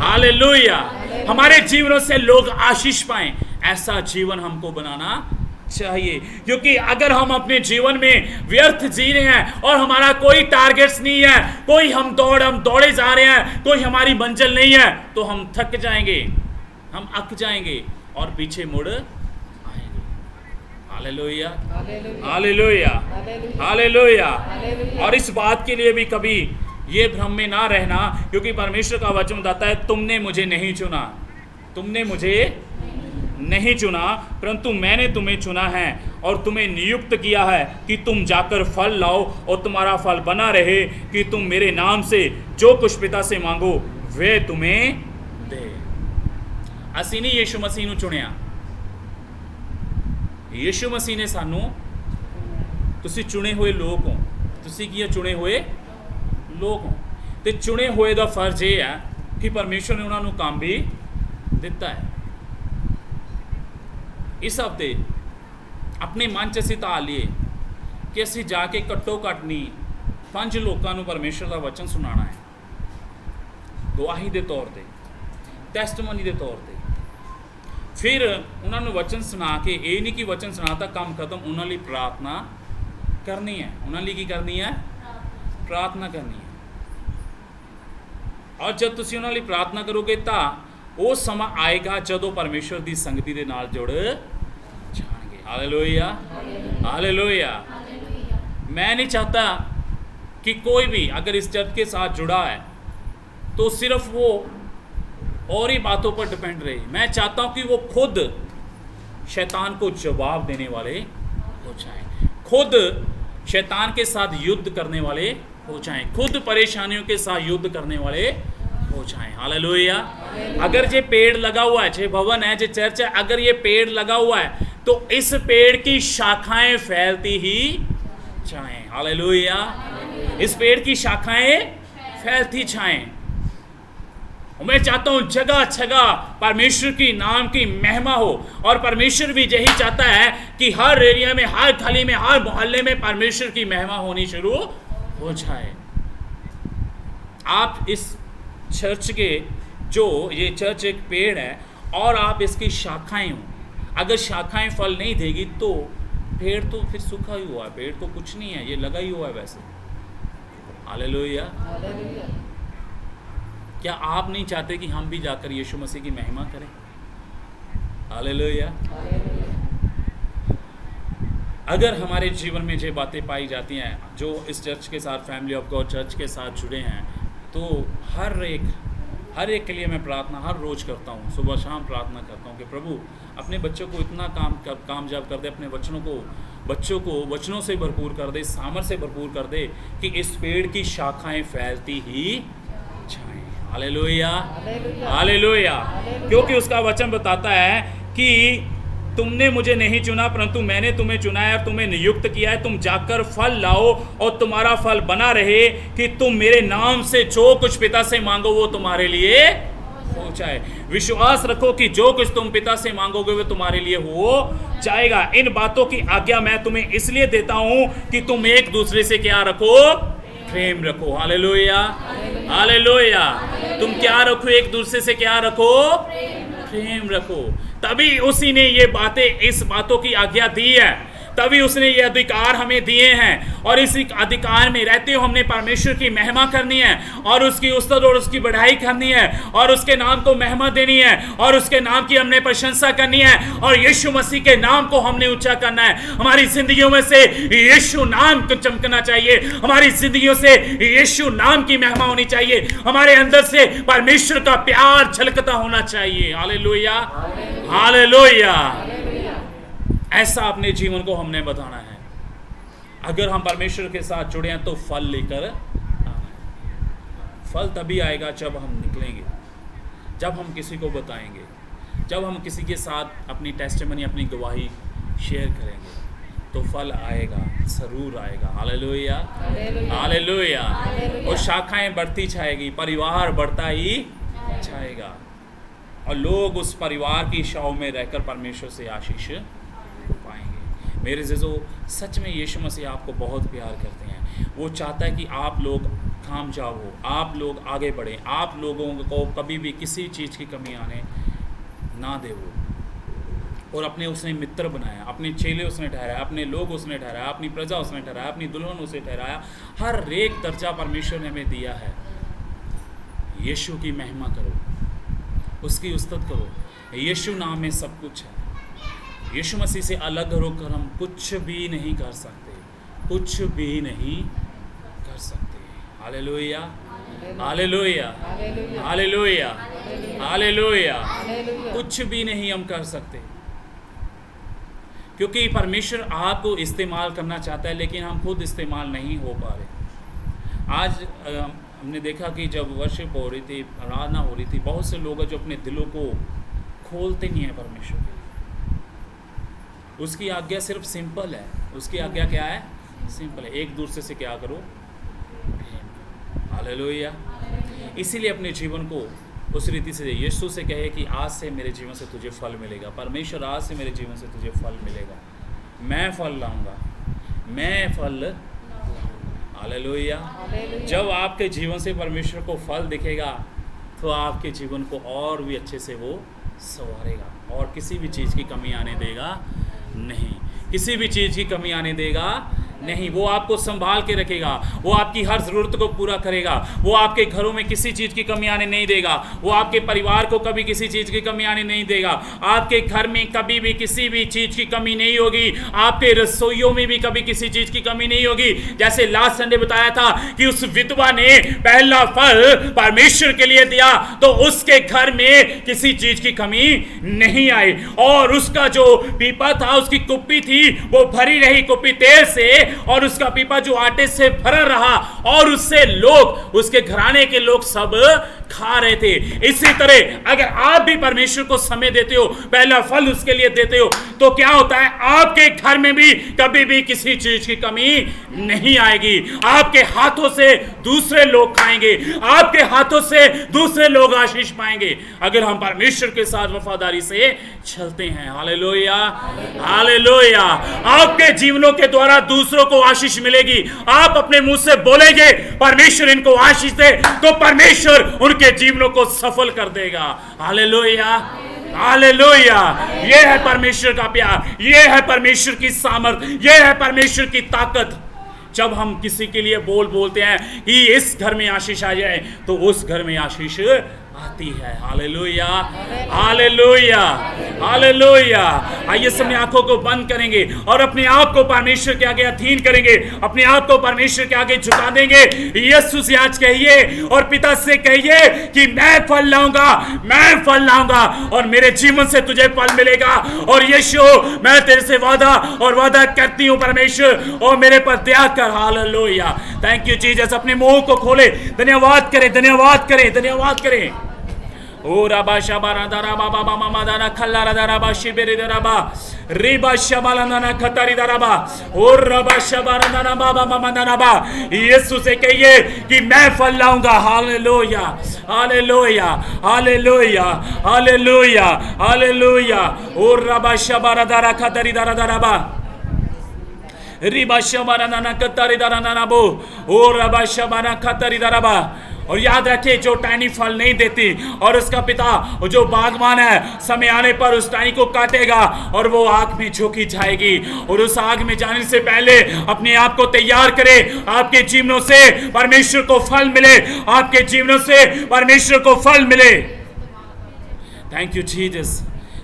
Speaker 1: hallelujah. हमारे जीवनों से लोग आशीष पाएं, ऐसा जीवन हमको बनाना चाहिए। क्योंकि अगर हम अपने जीवन में व्यर्थ जी रहे हैं और हमारा कोई टारगेट्स नहीं है, कोई हम दौड़े जा रहे हैं, कोई हमारी मंजिल नहीं है, तो हम थक जाएंगे, हम अक जाएंगे और पीछे मुड़ आएंगे। Hallelujah, hallelujah, hallelujah. और इस बात के लिए भी कभी ये भ्रम में ना रहना, क्योंकि परमेश्वर का वचन बताता है तुमने मुझे नहीं चुना, तुमने मुझे नहीं चुना, परंतु मैंने तुम्हें चुना है और तुम्हें नियुक्त किया है कि तुम जाकर फल लाओ और तुम्हारा फल बना रहे, कि तुम मेरे नाम से जो कुछ पिता से मांगो वे तुम्हें दे। ਅਸੀਂ नहीं यीशु मसीह ਨੂੰ चुनिया, यीशु मसीह ने सानू, तुसी चुने हुए लोग हो, तुसी की चुने हुए लोग हो, ते चुने हुए का फर्ज ये है कि परमेश्वर ने उन्होंने काम भी दिता है। इस हफ्ते अपने मन च असीं ढाल लिए कि असीं जाके घट्टो घट नहीं 5 लोगों को परमेश्वर का वचन सुनाना है, गवाही के तौर पर, टैस्टमनी के तौर पर। फिर उन्होंने वचन सुना के, ये नहीं कि वचन सुनाता काम खत्म, उन्होंने प्रार्थना करनी है। उन्होंने की करनी है? प्रार्थना करनी है। और जब तुसीं उन्होंने प्रार्थना करोगे तो वो समा आएगा जदों परमेश्वर की संगति के नाल जुड़ जाएंगे। Hallelujah, hallelujah. मैं नहीं चाहता कि कोई भी अगर इस चर्च के साथ जुड़ा है तो सिर्फ वो और ही बातों पर डिपेंड रहे। मैं चाहता हूँ कि वो खुद शैतान को जवाब देने वाले हो जाएं, खुद शैतान के साथ युद्ध करने वाले हो जाएं, खुद परेशानियों के साथ युद्ध करने वाले हो जाएं। हालेलुया। अगर ये पेड़ लगा हुआ है, जे भवन है, जे चर्च है, अगर ये पेड़ लगा हुआ है तो इस पेड़ की शाखाएं फैलती ही जाएं। हालेलुया। इस पेड़ की शाखाएं फैलती जाएं। मैं चाहता हूँ जगह जगह परमेश्वर की नाम की महिमा हो, और परमेश्वर भी यही चाहता है कि हर एरिया में, हर गली में, हर मोहल्ले में परमेश्वर की महिमा होनी शुरू हो जाए। आप इस चर्च के, जो ये चर्च एक पेड़ है और आप इसकी शाखाएं हो, अगर शाखाएं फल नहीं देगी तो पेड़ तो फिर सूखा ही हुआ है, पेड़ तो कुछ नहीं है, ये लगा ही हुआ है वैसे। हालेलुया। क्या आप नहीं चाहते कि हम भी जाकर यीशु मसीह की महिमा करें? हालेलुया। अगर हमारे जीवन में जो बातें पाई जाती हैं, जो इस चर्च के साथ, फैमिली ऑफ गॉड चर्च के साथ जुड़े हैं, तो हर एक के लिए मैं प्रार्थना हर रोज़ करता हूँ, सुबह शाम प्रार्थना करता हूँ कि प्रभु अपने बच्चों को इतना कामयाब कर दे, अपने बच्चों को वचनों से भरपूर कर दे, सामर्थ से भरपूर कर दे, कि इस पेड़ की शाखाएं फैलती ही जाएं। Hallelujah, hallelujah. क्योंकि उसका वचन बताता है कि तुमने मुझे नहीं चुना, परंतु मैंने तुम्हें चुना है और तुम्हें नियुक्त किया है, तुम जाकर फल लाओ और तुम्हारा फल बना रहे, कि तुम मेरे नाम से जो कुछ पिता से मांगो वो तुम्हारे लिए हो जाए। विश्वास रखो कि जो कुछ तुम पिता से मांगोगे वो तुम्हारे लिए हो जाएगा। इन बातों की आज्ञा मैं तुम्हें इसलिए देता हूं कि तुम एक दूसरे से क्या रखो? प्रेम रखो। Hallelujah, hallelujah. तुम क्या रखो? एक दूसरे से क्या रखो? प्रेम रखो। तभी उसी ने ये बातें, इस बातों की आज्ञा दी है, तभी उसने ये अधिकार हमें दिए हैं, और इसी अधिकार में रहते हुए हमने परमेश्वर की महिमा करनी है, और उसकी उस्तत और उसकी बढ़ाई करनी है, और उसके नाम को महिमा देनी है, और उसके नाम की हमने प्रशंसा करनी है, और यीशु मसीह के नाम को हमने ऊंचा करना है। हमारी जिंदगियों में से यीशु नाम को चमकना चाहिए, हमारी जिंदगियों से यीशु नाम की महिमा होनी चाहिए, हमारे अंदर से परमेश्वर का प्यार झलकता होना चाहिए। Hallelujah, hallelujah. ऐसा अपने जीवन को हमने बताना है। अगर हम परमेश्वर के साथ जुड़े हैं तो फल लेकर आना है। फल तभी आएगा जब हम निकलेंगे, जब हम किसी को बताएंगे, जब हम किसी के साथ अपनी टेस्टिमनी, अपनी गवाही शेयर करेंगे तो फल आएगा, ज़रूर आएगा। Hallelujah,
Speaker 3: hallelujah,
Speaker 1: hallelujah.
Speaker 3: हालेलुया।
Speaker 1: और शाखाएं बढ़ती जाएगी, परिवार बढ़ता ही जाएगा और लोग उस परिवार की छांव में रहकर परमेश्वर से आशीष पाएंगे। मेरे ज़िज़ो, सच में यीशु मसीह आपको बहुत प्यार करते हैं। वो चाहता है कि आप लोग कामयाब हो, आप लोग आगे बढ़ें, आप लोगों को कभी भी किसी चीज़ की कमी आने ना दे वो। और अपने उसने मित्र बनाया, अपने चेले उसने ठहराया, अपने लोग उसने ठहराया, अपनी प्रजा उसने ठहराया, अपनी दुल्हन उसे ठहराया। हर एक दर्जा परमेश्वर ने हमें दिया है। यीशु की महिमा करो, उसकी उस्तत करो। यीशु नाम में सब कुछ है। यीशु मसीह से अलग होकर हम कुछ भी नहीं कर सकते, कुछ भी नहीं कर सकते। Hallelujah, hallelujah,
Speaker 3: hallelujah,
Speaker 1: hallelujah, hallelujah.
Speaker 3: Hallelujah.
Speaker 1: कुछ भी नहीं हम कर सकते, क्योंकि परमेश्वर आपको इस्तेमाल करना चाहता है, लेकिन हम खुद इस्तेमाल नहीं हो पा रहे। आज हमने देखा कि जब वर्शिप हो रही थी, आराधना हो रही थी, बहुत से लोग हैं जो अपने दिलों को खोलते नहीं हैं परमेश्वर के लिए। उसकी आज्ञा सिर्फ सिंपल है। उसकी आज्ञा क्या है? सिंपल है, एक दूसरे से क्या करो? हालेलुया। इसीलिए अपने जीवन को उस रीति से यीशु से कहे कि आज से मेरे जीवन से तुझे फल मिलेगा। परमेश्वर, आज से मेरे जीवन से तुझे फल मिलेगा। मैं फल लाऊंगा, मैं फल। हालेलुया। जब आपके जीवन से परमेश्वर को फल दिखेगा तो आपके जीवन को और भी अच्छे से वो संवारेगा और किसी भी चीज़ की कमी आने देगा नहीं, किसी भी चीज़ की कमी आने देगा नहीं। वो आपको संभाल के रखेगा, वो आपकी हर ज़रूरत को पूरा करेगा। वो आपके घरों में किसी चीज़ की कमी आने नहीं देगा। वो आपके परिवार को कभी किसी चीज़ की कमी आने नहीं देगा। आपके घर में कभी भी किसी भी चीज़ की कमी नहीं होगी। आपके रसोइयों में भी कभी किसी चीज़ की कमी नहीं होगी। जैसे लास्ट संडे बताया था कि उस विधवा ने पहला फल परमेश्वर के लिए दिया तो उसके घर में किसी चीज़ की कमी नहीं आई। और उसका जो पीपा था, उसकी कुप्पी थी, वो भरी रही कुप्पी तेल से, और उसका पीपा जो आटे से भरा रहा, और उससे लोग, उसके घराने के लोग सब खा रहे थे। इसी तरह अगर आप भी परमेश्वर को समय देते हो, पहला फल उसके लिए देते हो, तो क्या होता है? आपके घर में भी कभी भी किसी चीज की कमी नहीं आएगी। आपके हाथों से दूसरे लोग खाएंगे, आपके हाथों से दूसरे लोग आशीष पाएंगे, अगर हम परमेश्वर के साथ वफादारी से चलते हैं। Hallelujah, hallelujah. आपके जीवनों के द्वारा दूसरों को आशीष मिलेगी। आप अपने मुंह से बोलेंगे परमेश्वर इनको आशीष दे, तो परमेश्वर उनके जीवनों को सफल कर देगा। Hallelujah, hallelujah. ये है परमेश्वर का प्यार, ये है परमेश्वर की सामर्थ, ये है परमेश्वर की ताकत। जब हम किसी के लिए बोलते हैं कि इस घर में आशीष आ जाए, तो उस घर में आशीष आती है। Hallelujah, hallelujah, hallelujah. आइए सबने आंखों को बंद करेंगे और अपने आप को परमेश्वर के आगे अधीन करेंगे, अपने आप को परमेश्वर के आगे झुका देंगे। यीशु से आज कहिए और पिता से कहिए कि मैं फल लाऊंगा, मैं फल लाऊंगा और मेरे जीवन से तुझे फल मिलेगा। और यीशु, मैं तेरे से वादा करती हूं परमेश्वर, और मेरे पर दया कर। हालेलुया। Thank you Jesus. अपने मुंह को खोले, धन्यवाद करें, धन्यवाद करें, धन्यवाद करें। ओ रबा शबारा दारा बाबा मामा दाना खल्ला दारा बा शिबेरे दारा बा रिबा शबाला दाना खतारी दारा बा ओ रबा शबारा दाना बाबा मामा दाना बा। यीशु से कहिए कि मैं फल लाऊंगा। Hallelujah, hallelujah, hallelujah, hallelujah, hallelujah. ओ रबा शबारा दारा खतारी दारा दारा बा रिबा शबारा दाना खतारी दारा दारा बो ओ रबा शबारा खतारी दारा बा। और याद रखे, जो टहनी फल नहीं देती और उसका पिता जो बागवान है, समय आने पर उस टहनी को काटेगा और वो आग में झोंकी जाएगी। और उस आग में जाने से पहले अपने आप को तैयार करें। आपके जीवनों से परमेश्वर को फल मिले, आपके जीवनों से परमेश्वर को फल मिले। Thank you Jesus,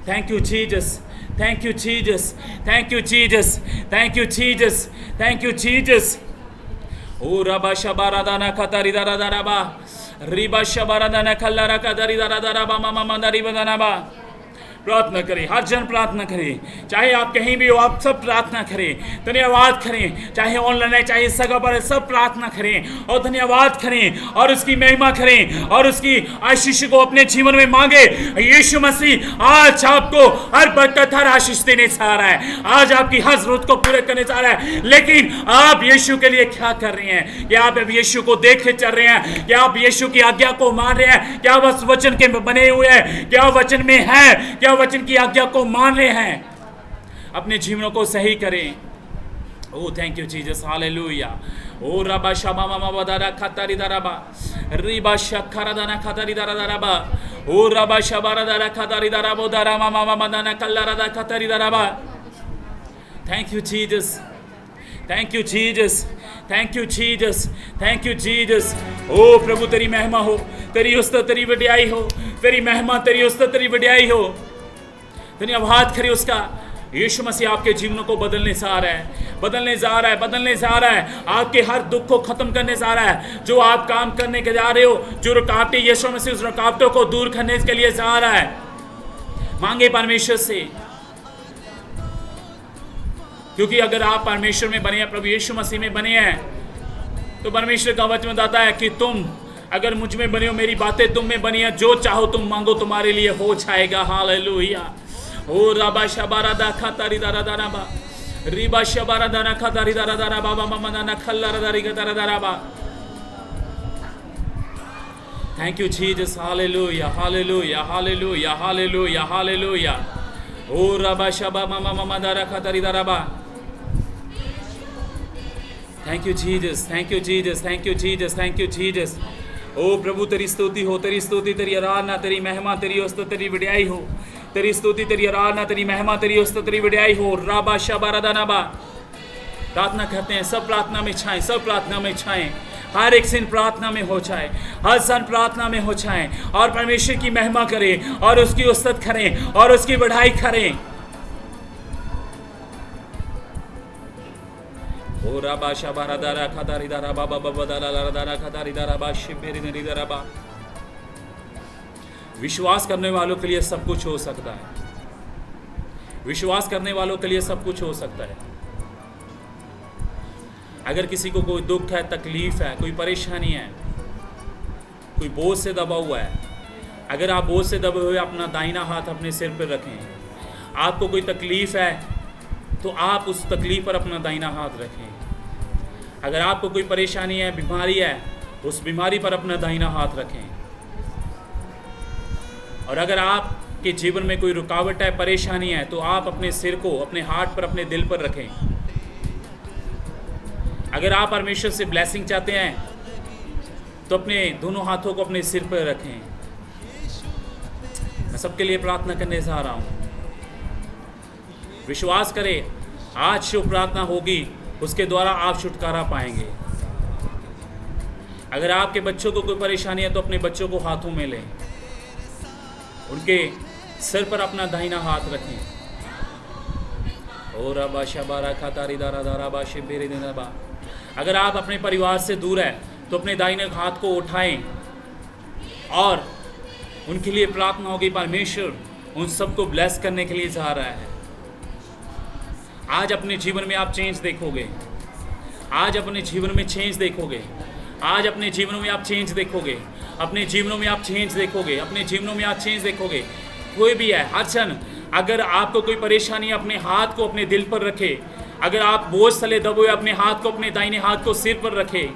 Speaker 1: thank you Jesus, thank you Jesus, thank you Jesus, thank you Jesus, thank you Jesus. ओ रबा शबारा दाना खतारी दारा दारा बा रिबा शबारा दाना खल्ला रा खतारी दारा दारा बा मामा मंदारी बदाना बा प्रार्थना करें, हर जन प्रार्थना करें, चाहे आप कहीं भी हो आप सब प्रार्थना करें, धन्यवाद करें, चाहे ऑनलाइन है चाहे सगा पर है, सब प्रार्थना करें और धन्यवाद करें और उसकी महिमा करें और उसकी आशीष को अपने जीवन में मांगे। यीशु मसीह आज आपको हर बरकत हर आशीष देने चाह रहा है, आज आपकी हर जरूरत को पूरे करने चाह रहा है, लेकिन आप यीशु के लिए क्या कर रहे हैं? क्या आप अब यीशु को देख के चल रहे हैं? क्या आप यीशु की आज्ञा को मान रहे हैं? क्या बस वचन के बने हुए हैं? क्या वचन में है? क्या वचन की आज्ञा को मान रहे हैं? अपने जीवनों को सही करें। ओ थैंक यू जीसस, हालेलुया। ओ रबा शबा मामा बदारा खतारी दरबा रिबा शखरा दाना खतारी दरबा ओ रबा शबारा दरा खतारी दरबो दरा मामा मामा दाना कल्लारा दा खतारी दरबा। Thank you Jesus, thank you Jesus, thank you Jesus, thank you Jesus. ओ प्रभु तेरी महिमा हो, तेरी उस्तत तेरी वड्याई हो, तेरी महिमा तेरी उस्तत तेरी वड्याई हो। धन्यवाद करिए उसका। यीशु मसीह आपके जीवनों को बदलने से आ रहा है, बदलने जा रहा है, बदलने जा रहा है, आपके हर दुख को खत्म करने जा रहा है। जो आप काम करने के जा रहे हो, जो रुकावटें, यीशु मसीह उस रुकावटों को दूर करने के लिए जा रहा है। मांगे परमेश्वर से, क्योंकि अगर आप परमेश्वर में बने हैं, प्रभु यीशु मसीह में बने हैं, तो परमेश्वर का वचन बताता है कि तुम अगर मुझ में बने हो, मेरी बातें तुम में बनी है, जो चाहो तुम मांगो तुम्हारे लिए हो जाएगा। हालेलुया। ओ रबा शबारा दा खतारी दारा दारा बा रिबा शबारा दाना खतारी दारा दारा बाबा मामा दाना खल्लारा दारी दारा दारा बा। Thank you Jesus, hallelujah, hallelujah, hallelujah, hallelujah, hallelujah. ओ रबा शबा मामा मामा दारा खतारी दारा बा। Thank you Jesus, thank you Jesus, thank you Jesus, thank you Jesus. ओ प्रभु तेरी स्तुति हो, तेरी स्तुति, तेरी आराधना, तेरी महिमा, तेरी उस्तत, तेरी वड्याई हो। तेरी स्तुति, तेरी आराधना, तेरी महिमा, तेरी उस्तत, तेरी वड्याई हो। राबा शबा रदानाबा। प्रार्थना करते हैं, सब प्रार्थना में छाएं, सब प्रार्थना में छाएं, हर एक सिन प्रार्थना में हो जाए, हर सन प्रार्थना में हो जाए और परमेश्वर की महिमा करें और उसकी उस्तत करें और उसकी बढ़ाई करें। ओ राबा शबा रदारा खदारी दारा बाबा बाबा दारा रदारा खदारी दारा बा शिबेरी नरी दारा बा। विश्वास करने वालों के लिए सब कुछ हो सकता है, विश्वास करने वालों के लिए सब कुछ हो सकता है। अगर किसी को कोई दुख है, तकलीफ है, कोई परेशानी है, कोई बोझ से दबा हुआ है, अगर आप बोझ से दबे हुए अपना दाहिना हाथ अपने सिर पर रखें, आपको कोई तकलीफ है तो आप उस तकलीफ पर अपना दाहिना हाथ रखें। अगर आपको कोई परेशानी है, बीमारी है, उस बीमारी पर अपना दाहिना हाथ रखें। और अगर आपके जीवन में कोई रुकावट है, परेशानी है, तो आप अपने सिर को अपने हार्ट पर, अपने दिल पर रखें। अगर आप परमेश्वर से ब्लेसिंग चाहते हैं तो अपने दोनों हाथों को अपने सिर पर रखें। मैं सबके लिए प्रार्थना करने से आ रहा हूँ। विश्वास करें, आज जो प्रार्थना होगी उसके द्वारा आप छुटकारा पाएंगे। अगर आपके बच्चों को कोई परेशानी है तो अपने बच्चों को हाथों में लें, उनके सिर पर अपना दाहिना हाथ रखें। ओ रबा शबारा खतारी दारा दारा बा शिबेरी दारा बा। अगर आप अपने परिवार से दूर है तो अपने दाहिने हाथ को उठाएं और उनके लिए प्रार्थना होगी। परमेश्वर उन सबको ब्लेस करने के लिए जा रहा है। आज अपने जीवन में आप चेंज देखोगे, आज अपने जीवन में चेंज देखोगे, आज अपने जीवनों में आप चेंज देखोगे, अपने जीवनों में आप चेंज देखोगे, अपने जीवनों में आप चेंज देखोगे। कोई भी है, हर क्षण अगर आपको कोई परेशानी, अपने हाथ को अपने दिल पर रखे। अगर आप बोझ तले दबे हुए, अपने हाथ को, अपने दाहिने हाथ को सिर पर रखें।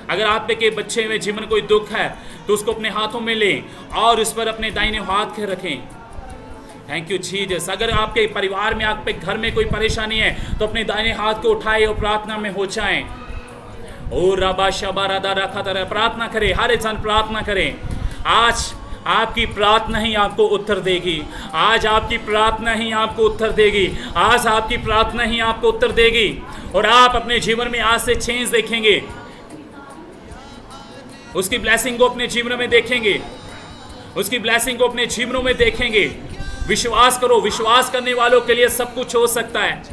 Speaker 1: अगर आप के बच्चे में जीवन कोई दुख है तो उसको अपने हाथों में लें और उस पर अपने दाहिने हाथ के रखें। Thank you Jesus. अगर आपके परिवार में, आपके घर में कोई परेशानी है तो अपने दाहिने हाथ को उठाए और प्रार्थना में हो जाएं। ओ रबा शबा रदा रखा तरह प्रार्थना करें, हर इंसान प्रार्थना करें। आज आपकी प्रार्थना ही आपको उत्तर देगी, आज आपकी प्रार्थना ही आपको उत्तर देगी, आज आपकी प्रार्थना ही आपको उत्तर देगी और आप अपने जीवन में आज से चेंज देखेंगे, उसकी ब्लेसिंग को अपने जीवन में देखेंगे, उसकी ब्लेसिंग को अपने जीवनों में देखेंगे। विश्वास करो, विश्वास करने वालों के लिए सब कुछ हो सकता है।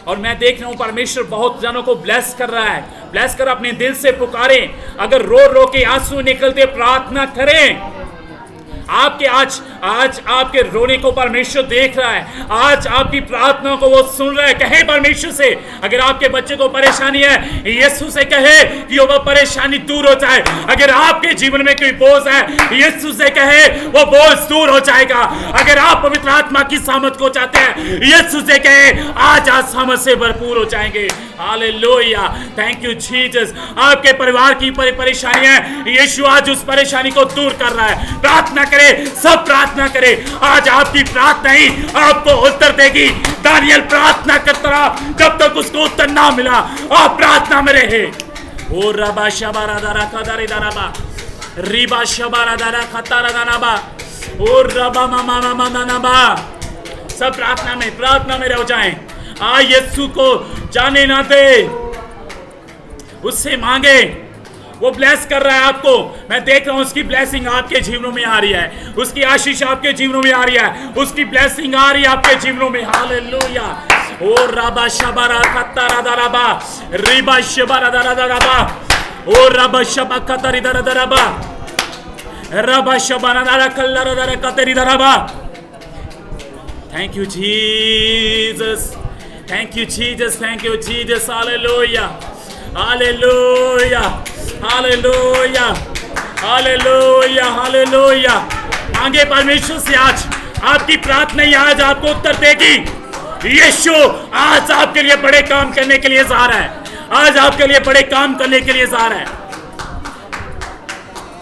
Speaker 1: और मैं देख रहा हूं परमेश्वर बहुत जनों को ब्लेस कर रहा है। ब्लेस कर अपने दिल से पुकारें। अगर रो रो के आंसू निकलते, प्रार्थना करें। आपके आज आज आपके रोने को परमेश्वर देख रहा है, आज आपकी प्रार्थना को वो सुन रहा है। कहे परमेश्वर से, अगर आपके बच्चे को परेशानी है, यीशु से कहे कि वो परेशानी दूर हो जाए। अगर आपके जीवन में कोई बोझ है, यीशु से कहे वो बोझ दूर हो जाएगा। अगर आप पवित्र आत्मा की सामर्थ को चाहते हैं, यीशु से कहे आज सामर्थ से भरपूर हो जाएंगे। Hallelujah, thank you Jesus. आपके परिवार की परेशानी है, यीशु आज उस परेशानी को दूर कर रहा है। प्रार्थना करें, सब प्रार्थना करें। आज आपकी प्रार्थना ही आपको उत्तर देगी। दानियल प्रार्थना करता रहा जब तक उसको उत्तर ना मिला। आप प्रार्थना में रहे। ओ रबा शबारा दारा कदारी दाराबा, रिबा शबारा दारा खतारा दाराबा, ओ रबा मामा मामा नानाबा। सब प्रार्थना में रह जाएं। यीशु को जाने ना दे, उससे मांगे, वो ब्लेस कर रहा है आपको। मैं देख रहा हूं उसकी ब्लेसिंग आपके जीवनों में आ रही है, उसकी आशीष आपके जीवनों में आ रही है, उसकी ब्लेसिंग आ रही है आपके जीवनों में। हालेलुया। ओ रबा शबारा खतारा दाराबा, रिबा शबारा दारा दाराबा, ओ रबा शबा खतारी दारा दाराबा, रबा शबारा दारा कल्लारा दारा कतरी दाराबा। Thank you, Jesus. Thank you, Jesus. Thank you, Jesus. Hallelujah. Hallelujah. Hallelujah. Hallelujah. Hallelujah. मांगे परमेश्वर से आज आपकी प्रार्थना ही आज आपको उत्तर देगी। यीशु आज आपके लिए बड़े काम करने के लिए जा रहा है। आज आपके लिए बड़े काम करने के लिए जा रहा है।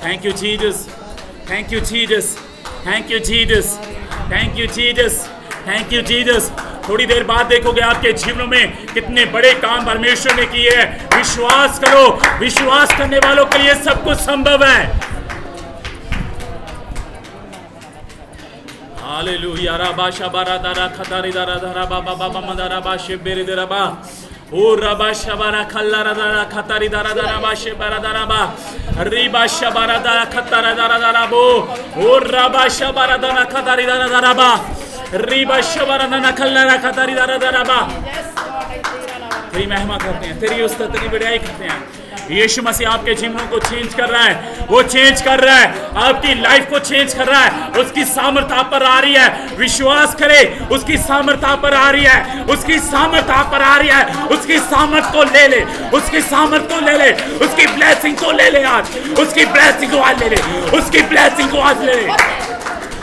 Speaker 1: Thank you, Jesus. Thank you, Jesus. Thank you, Jesus. Thank you, Jesus. Thank you Jesus. थोड़ी देर बाद देखोगे आपके जीवनों में कितने बड़े काम परमेश्वर ने किए हैं। विश्वास करो, विश्वास करने वालों के लिए सब कुछ संभव है। हालेलुया। रबा शबारा दारा खतारी दारा दारा बाबा बाबा मदारा बा शिबेरी दारा बा, ओ रबा शबारा खल्लारा दारा खतारी दारा दारा बा शिबारा दारा बा, रिबा शबारा दारा खतारा दारा दारा बो, ओ रबा शबारा दारा खतारी दारा दारा बा, रिबा शबारा दारा खल्लारा खतारी दारा दारा बा। तेरी महिमा करते हैं, तेरी उस्ताद तेरी बड़ाई करते हैं। यीशु मसीह आपके जीवनों को चेंज कर रहा है, वो चेंज कर रहा है, आपकी लाइफ को चेंज कर रहा है। उसकी सामर्थ आप पर आ रही है। विश्वास करें, उसकी सामर्थ आप पर आ रही है, उसकी सामर्थ आप पर आ रही है। उसकी सामर्थ को ले ले, उसकी सामर्थ को ले ले, उसकी ब्लेसिंग को ले ले आज, उसकी ब्लेसिंग को आज ले ले, उसकी ब्लेसिंग को आज ले ले।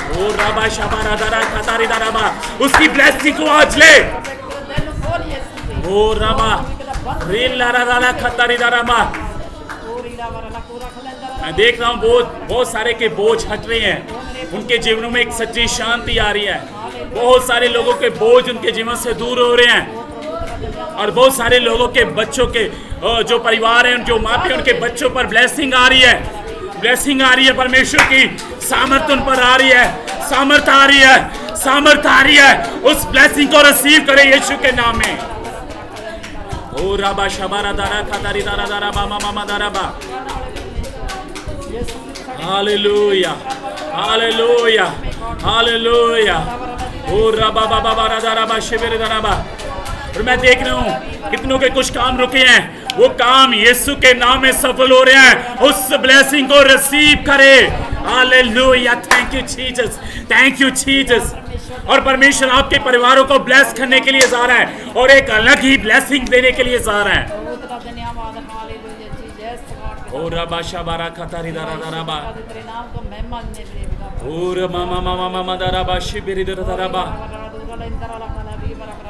Speaker 1: ओ रबा शबारा दारा खतारी दाराबा, उसकी ब्लेसिंग को आज ले। ओ रबा रिल्ला खतारी दाराबा। मैं देख रहा हूँ बहुत सारे के बोझ हट रहे हैं, उनके जीवनों में एक सच्ची शांति आ रही है। बहुत सारे लोगों के बोझ उनके जीवन से दूर हो रहे हैं, और बहुत सारे लोगों के बच्चों के जो परिवार हैं, जो माँ पिता, उनके बच्चों पर ब्लेसिंग आ रही है, ब्लेसिंग आ रही है। परमेश्वर की सामर्थ उन पर आ रही है, सामर्थ आ रही है, सामर्थ आ रही है। उस ब्लेसिंग को रिसीव करें यीशु के नाम में। ओ रबा शबारा दारा खतारी दारा दारा मामा मामा दारा बा। Hallelujah, hallelujah, hallelujah. ओ रबा बाबा बारा दारा बा शिविर दारा बा। और मैं देख रहा हूँ कितनों के कुछ काम रुके हैं, वो काम यीशु के नाम में सफल हो रहे हैं। उस ब्लेसिंग को रिसीव करें। Hallelujah, thank you Jesus, thank you Jesus. और परमेश्वर आपके परिवारों को ब्लेस करने के लिए जा रहा है, और एक अलग ही ब्लेसिंग देने के लिए जा रहा है। ओ रबा शबारा खतारी दारा दारा बा, ओ रमा मामा मामा दारा बा शिबिरी दारा बा।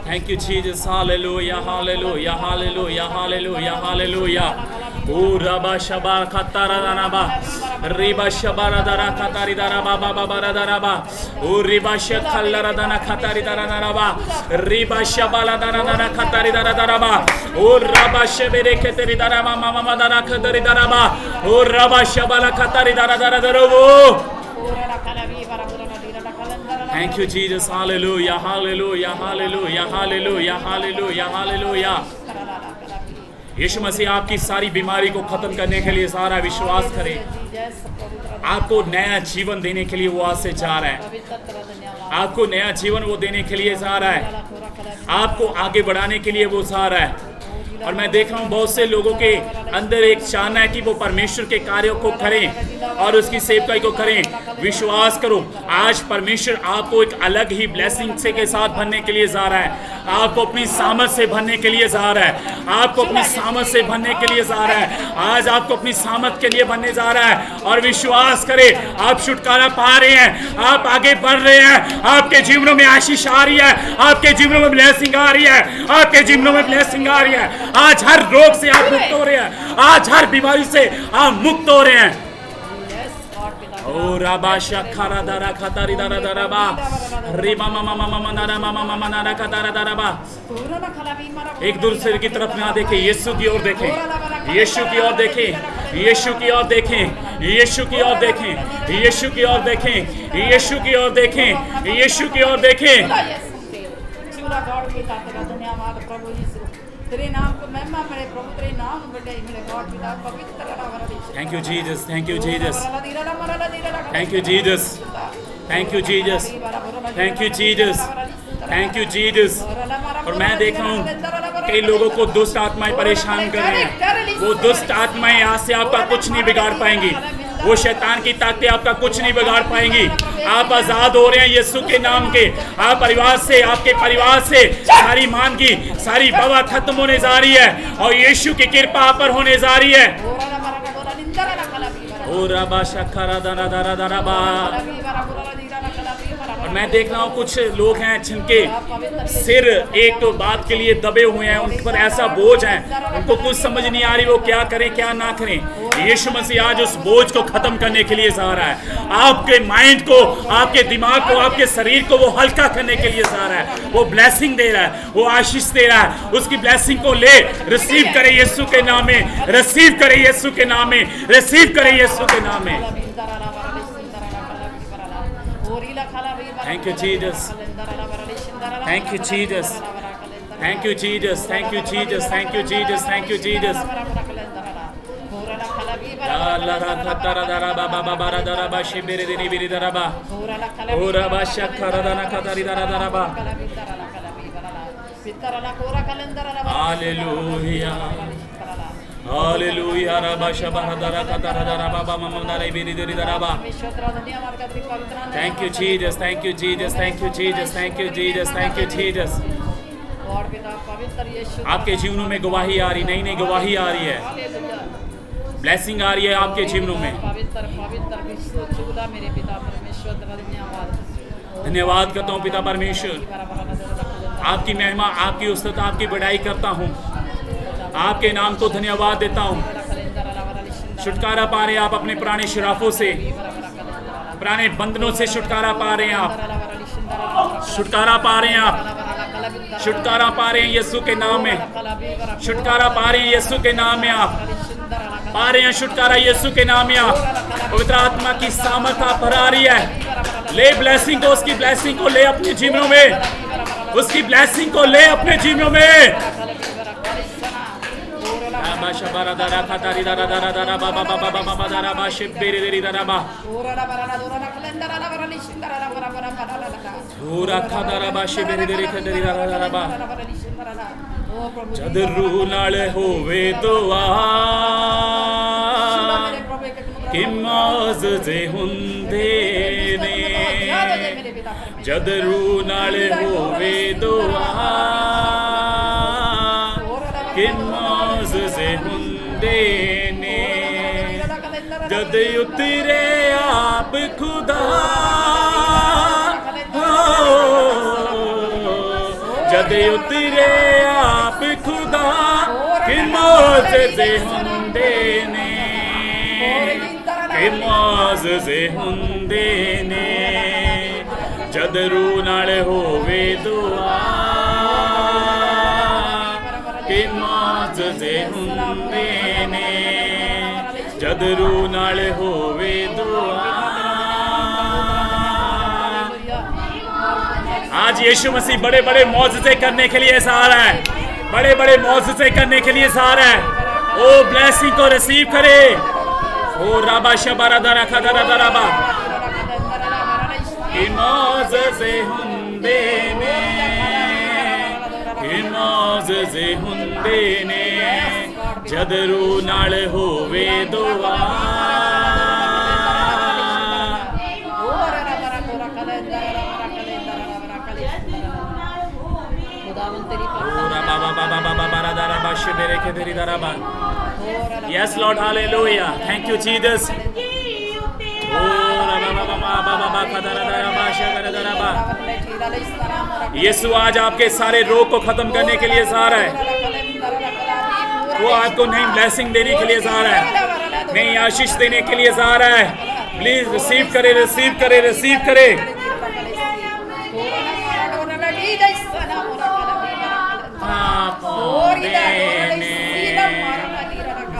Speaker 1: Thank you, Jesus. Hallelujah, hallelujah, hallelujah, hallelujah, hallelujah. O Rabba Shabba Khatara Danaba, Riba Shabara Dara Khatari Daraba, Baba Bara Daraba, O Riba Shakhalara Dana Khatari Dara Daraba, Riba Shabala Dana Dana Khatari Dara Daraba, O Rabba Shabere Keteri Daraba, Mama Dana Khatari Daraba, O Rabba Shabala Khatari Dara Dara Darabo. Thank you, Jesus. Hallelujah, hallelujah, hallelujah, hallelujah, hallelujah, hallelujah. यीशु मसीह आपकी सारी बीमारी को खत्म करने के लिए सारा विश्वास करें। आपको नया जीवन देने के लिए वो आज से जा रहा है। आपको नया जीवन वो देने के लिए जा रहा है। आपको आगे बढ़ाने के लिए वो जा रहा है। और मैं देख रहा हूँ बहुत से लोगों के अंदर एक चाहना है कि वो परमेश्वर के कार्यों को करें और उसकी सेवकाई को करें। विश्वास करो, आज परमेश्वर आपको एक अलग ही ब्लेसिंग से के साथ भरने के लिए जा रहा है। आपको अपनी सामर्थ से भरने के लिए जा रहा है। आपको अपनी सामर्थ से भरने के लिए जा रहा है। आज आपको अपनी सामर्थ के लिए भरने जा रहा है। और विश्वास करें, आप छुटकारा पा रहे हैं, आप आगे बढ़ रहे हैं, आपके जीवनों में आशीष आ रही है, आपके जीवनों में ब्लेसिंग आ रही है, आपके जीवनों में ब्लेसिंग आ रही है। आज हर रोग से आप मुक्त हो रहे हैं, आज हर बीमारी से आप मुक्त हो रहे हैं। ओ राबा शखरा दारा खतारी दारा दारा बा रिमा मामा मामा मनारा मामा मामा नारा खतारा दारा बा। एक दूसरे की तरफ ना देखें, यीशु की ओर देखें, यीशु की ओर देखें, यीशु की ओर देखें, यीशु की ओर देखें, यीशु की ओर देखें, यीशु की ओर देखें, यीशु की ओर देखें।
Speaker 3: धन्यवाद प्रभु यीशु, तेरे नाम को महिमा मेरे प्रभु, तेरे नाम बड़े मेरे गॉड पिता पवित्र
Speaker 1: thank you Jesus, thank you Jesus, thank you Jesus, thank you Jesus, thank you Jesus, thank you Jesus. और मैं देख रहा हूँ कई लोगों को दुष्ट आत्माएं परेशान कर रहे हैं। वो दुष्ट आत्माएं आज से आपका कुछ नहीं बिगाड़ पाएंगी, वो शैतान की ताकतें आपका कुछ नहीं बिगाड़ पाएंगी। आप आजाद हो रहे हैं यीशु के नाम के। आप परिवार से, आपके परिवार से सारी मान की सारी बवा खत्म होने जा रही है और यीशु की कृपा आप पर होने जा रही है। ओ रबा शखरा दारा दारा दारा बा। और मैं देख रहा हूँ कुछ लोग हैं जिनके सिर एक बात के लिए दबे हुए हैं, उन पर ऐसा बोझ है, उनको कुछ समझ नहीं आ रही वो क्या करें क्या ना करें। यीशु मसीह आज उस बोझ को खत्म करने के लिए जा रहा है। आपके माइंड को, आपके दिमाग को, आपके शरीर को वो हल्का करने के लिए जा रहा है। वो ब्लेसिंग दे रहा है, वो आशीष दे रहा है। उसकी ब्लेसिंग को ले, रिसीव करें यीशु के नाम में, रिसीव करें यीशु के नाम में, रिसीव करें यीशु के नाम में। Thank you Jesus, thank you Jesus, thank you Jesus, thank you Jesus, thank you Jesus, thank you Jesus। La ra tha ta ra da ra ba ba ba ba ra da ra ba shi biri dini biri da ra ba o ra ba sha kha ra da na kha ta ri da ra ba। Hallelujah, Hallelujah, Rabba Shabara Dara Katara Dara Baba Mama Dara Biri Diri Dara Ba। Thank you Jesus, thank you Jesus, thank you Jesus, thank you Jesus, thank you Jesus। आपके जीवनों में गवाही आ रही, नई नई गवाही आ रही है, ब्लेसिंग आ रही है आपके जीवनों में। धन्यवाद करता हूँ पिता परमेश्वर, आपकी महिमा, आपकी उस्तत, आपकी बड़ाई करता हूँ, आपके नाम को धन्यवाद देता हूँ। छुटकारा पा रहे हैं आप अपने पुराने शराफों से, पुराने बंधनों से छुटकारा पा रहे हैं आप, छुटकारा पा रहे हैं आप, छुटकारा पा रहे हैं यीशु के नाम में, छुटकारा पा रहे हैं यीशु के नाम में, आप पा रहे हैं छुटकारा यीशु के नाम में। आप पवित्र आत्मा की सामर्थ आप भरा रही है। ले ब्लेसिंग को, उसकी ब्लेसिंग को ले अपने जीवनों में, उसकी ब्लेसिंग को ले अपने जीवनों में। Shabara dara khatari dara dara dara ba ba ba ba ba ba dara ba shibiri diri dara ba Ura khadara ba shibiri diri khadari dara dara ba Jadru nal hove doa Kimaz je hunde ne Jadru nal hove doa Kimaz je hunde ne जद उतरे आप खुदा हो जद उतरे आप खुदा कि मौज से हुंदे ने कि मौज से हुंदे ने जद रू नाल होवे दुआ कि मौज से हुंदे ने जद रू नाल होवे दुआ। आज यीशु मसीह बड़े बड़े मौजज़े करने के लिए आ रहा है, बड़े बड़े मौजज़े करने के लिए आ रहा है। ओ ब्लेसिंग को रिसीव करे। ओ राबा शबारा दरा खदरा दराबा कि मौजज़े हुंदे ने कि मौजज़े हुंदे ने जद रूह नाल होवे दुआ Yes, Lord, hallelujah. Thank you, Jesus. यीशु आज आपके सारे रोग को खत्म करने के लिए जा रहा है. वो आपको नई ब्लेसिंग देने के लिए जा रहा है, नई आशीष देने के लिए जा रहा है. प्लीज रिसीव करे, रिसीव करे, रिसीव करे.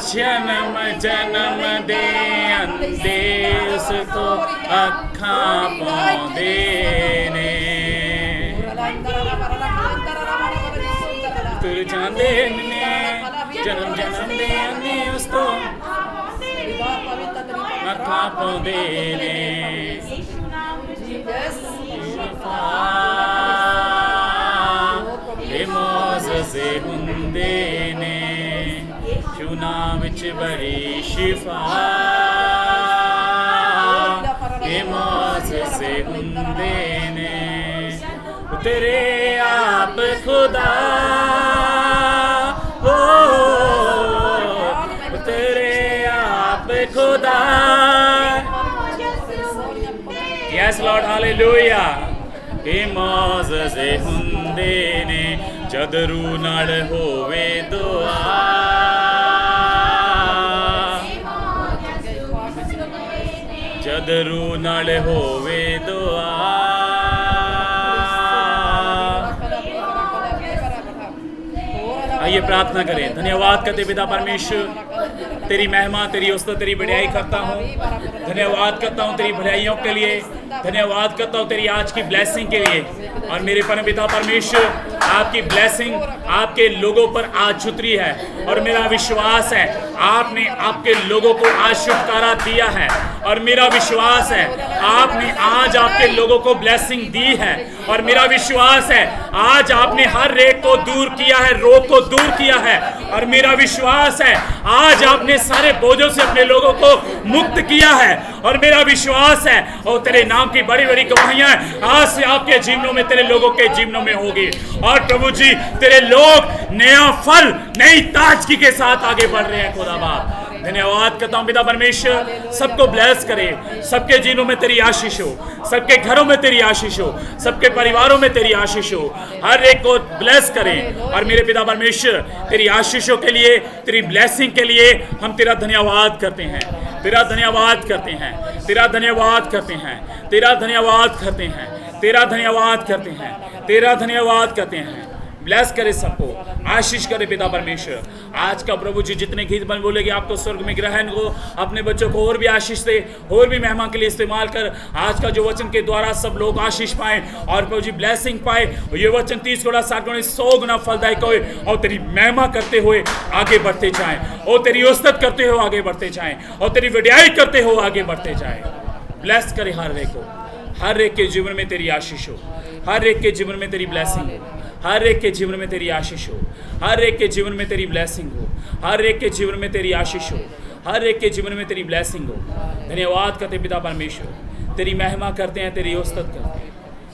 Speaker 1: जन्म जन्म दे अंदेस तो अखा पाउंदे ने तुर जांदे ने जन्म जन्म दे अंदेस तो अखा पाउंदे ने मोज़े हुंदे ने चुना विच बड़ी शिफा मोज़े हुंदे ने तेरे आप खुदा हो तेरे आप खुदा. Yes, Lord, hallelujah. मोज़े हुंदे ने जद रूह नाल होवे दुआ जद रूह नाल होवे दुआ. आइए प्रार्थना करें. धन्यवाद करते पिता परमेश्वर, तेरी महिमा, तेरी उस्तत, तेरी बढ़ाई करता हूँ. धन्यवाद करता हूँ तेरी बढ़ाइयों के लिए. धन्यवाद करता हूँ तेरी आज की ब्लेसिंग के लिए. और मेरे परम पिता परमेश्वर, आपकी ब्लेसिंग आपके लोगों पर आज उतरी है और मेरा विश्वास है आपने आपके लोगों को आज छुटकारा दिया है. और मेरा विश्वास है आपने आज आपके लोगों को ब्लेसिंग दी है. और मेरा विश्वास है आज आपने हर एक को दूर किया है, रोग को दूर किया है. और मेरा विश्वास है आज आपने सारे बोझों से अपने लोगों को मुक्त किया है. और मेरा विश्वास है और तेरे नाम की बड़ी बड़ी गवाहियां आज से आपके जीवनों में, तेरे लोगों के जीवनों में होगी. और प्रभु जी, तेरे लोग नया फल, नई ताजगी के साथ आगे बढ़ रहे हैं. खुदा बाप, धन्यवाद करता हूँ पिता परमेश्वर. सबको ब्लेस करे, सबके जीवनों में तेरी आशीष हो, सबके घरों में तेरी आशीष हो, सबके परिवारों में तेरी आशीष हो. हर एक को ब्लेस करें. और मेरे पिता परमेश्वर, तेरी आशीषों के लिए, तेरी ब्लेसिंग के लिए हम तेरा धन्यवाद करते हैं. तेरा धन्यवाद करते हैं, तेरा धन्यवाद करते हैं, तेरा धन्यवाद करते हैं, तेरा धन्यवाद करते हैं, तेरा धन्यवाद करते हैं. ब्लेस करे सबको, आशीष करे पिता परमेश्वर. आज का प्रभु जी जितने गीत बन बोलेगे आपको स्वर्ग में ग्रहण हो. अपने बच्चों को और भी आशीष दे, और भी महिमा के लिए इस्तेमाल कर. आज का जो वचन के द्वारा सब लोग आशीष पाए और प्रभु जी ब्लेसिंग पाए. ये वचन 30 गुना 60 गुना 100 गुना फलदायक होए और तेरी महिमा करते हुए आगे बढ़ते जाएं, और तेरी उस्तत करते हुए आगे बढ़ते जाएं, और तेरी वड्याई करते हुए आगे बढ़ते जाएं. ब्लेस करे हर एक को. हर एक के जीवन में तेरी आशीष हो, हर एक के जीवन में तेरी ब्लेसिंग हो, हर एक के जीवन में तेरी आशीष हो, हर एक के जीवन में तेरी ब्लेसिंग हो, हर एक के जीवन में तेरी आशीष हो, हर एक के जीवन में तेरी ब्लेसिंग हो. धन्यवाद करते पिता परमेश्वर, तेरी महिमा करते हैं, तेरी उस्तत करते हैं,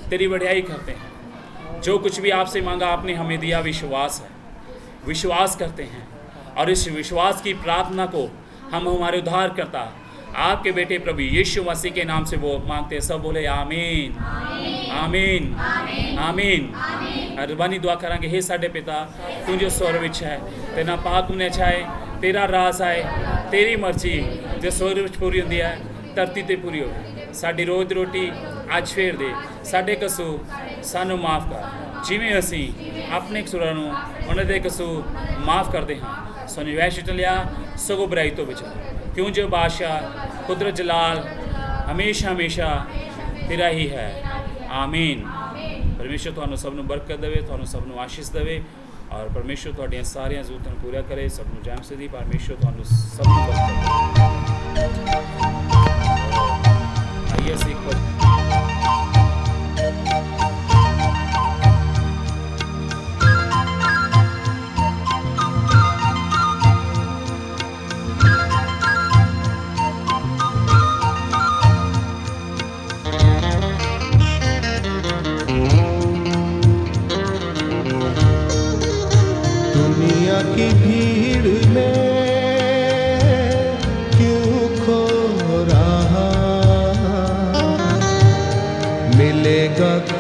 Speaker 1: तेरी बढ़ाई करते हैं. जो कुछ भी आपसे मांगा आपने हमें दिया, विश्वास है, विश्वास करते हैं. और इस विश्वास की प्रार्थना को हम हमारे उद्धारकर्ता आपके बेटे प्रभु यीशु मसीह के नाम से वो मांगते हैं. सब बोले आमीन, आमीन, आमीन. अरबानी दुआ करांगे. हे साडे पिता तू जो स्वर्ग विच है, तेरा पाक होना चाहे, तेरा राज आए, तेरी मर्जी जो स्वर्ग विच पूरी होंदी है धरती ते पूरी हो. साडी रोज रोटी अज फेर दे, साडे कसूर सानू माफ़ कर जिवें असीं अपने कसूरां नूं उन्हां दे कसूर माफ़ करदे हां. सानू वैश टलिया सगों बुराई तो बचा, क्यों जो बादशाह कुदरत जलाल हमेशा हमेशा तेरा ही है. आमीन. परमेश्वर तुहानू सब नू बरकत देवे, तुहानू सब नू आशीष देवे. और परमेश्वर तुहाड़ियां सारियां जरूरतां पूरा करे. सब नू जय मसीह दी. परमेश्वर तुहानू सब नू बरकत देवे. आइए असीं एक बार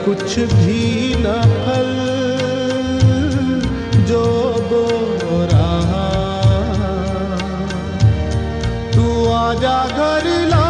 Speaker 4: कुछ भी न फल जो बो रहा, तू आजा घर ला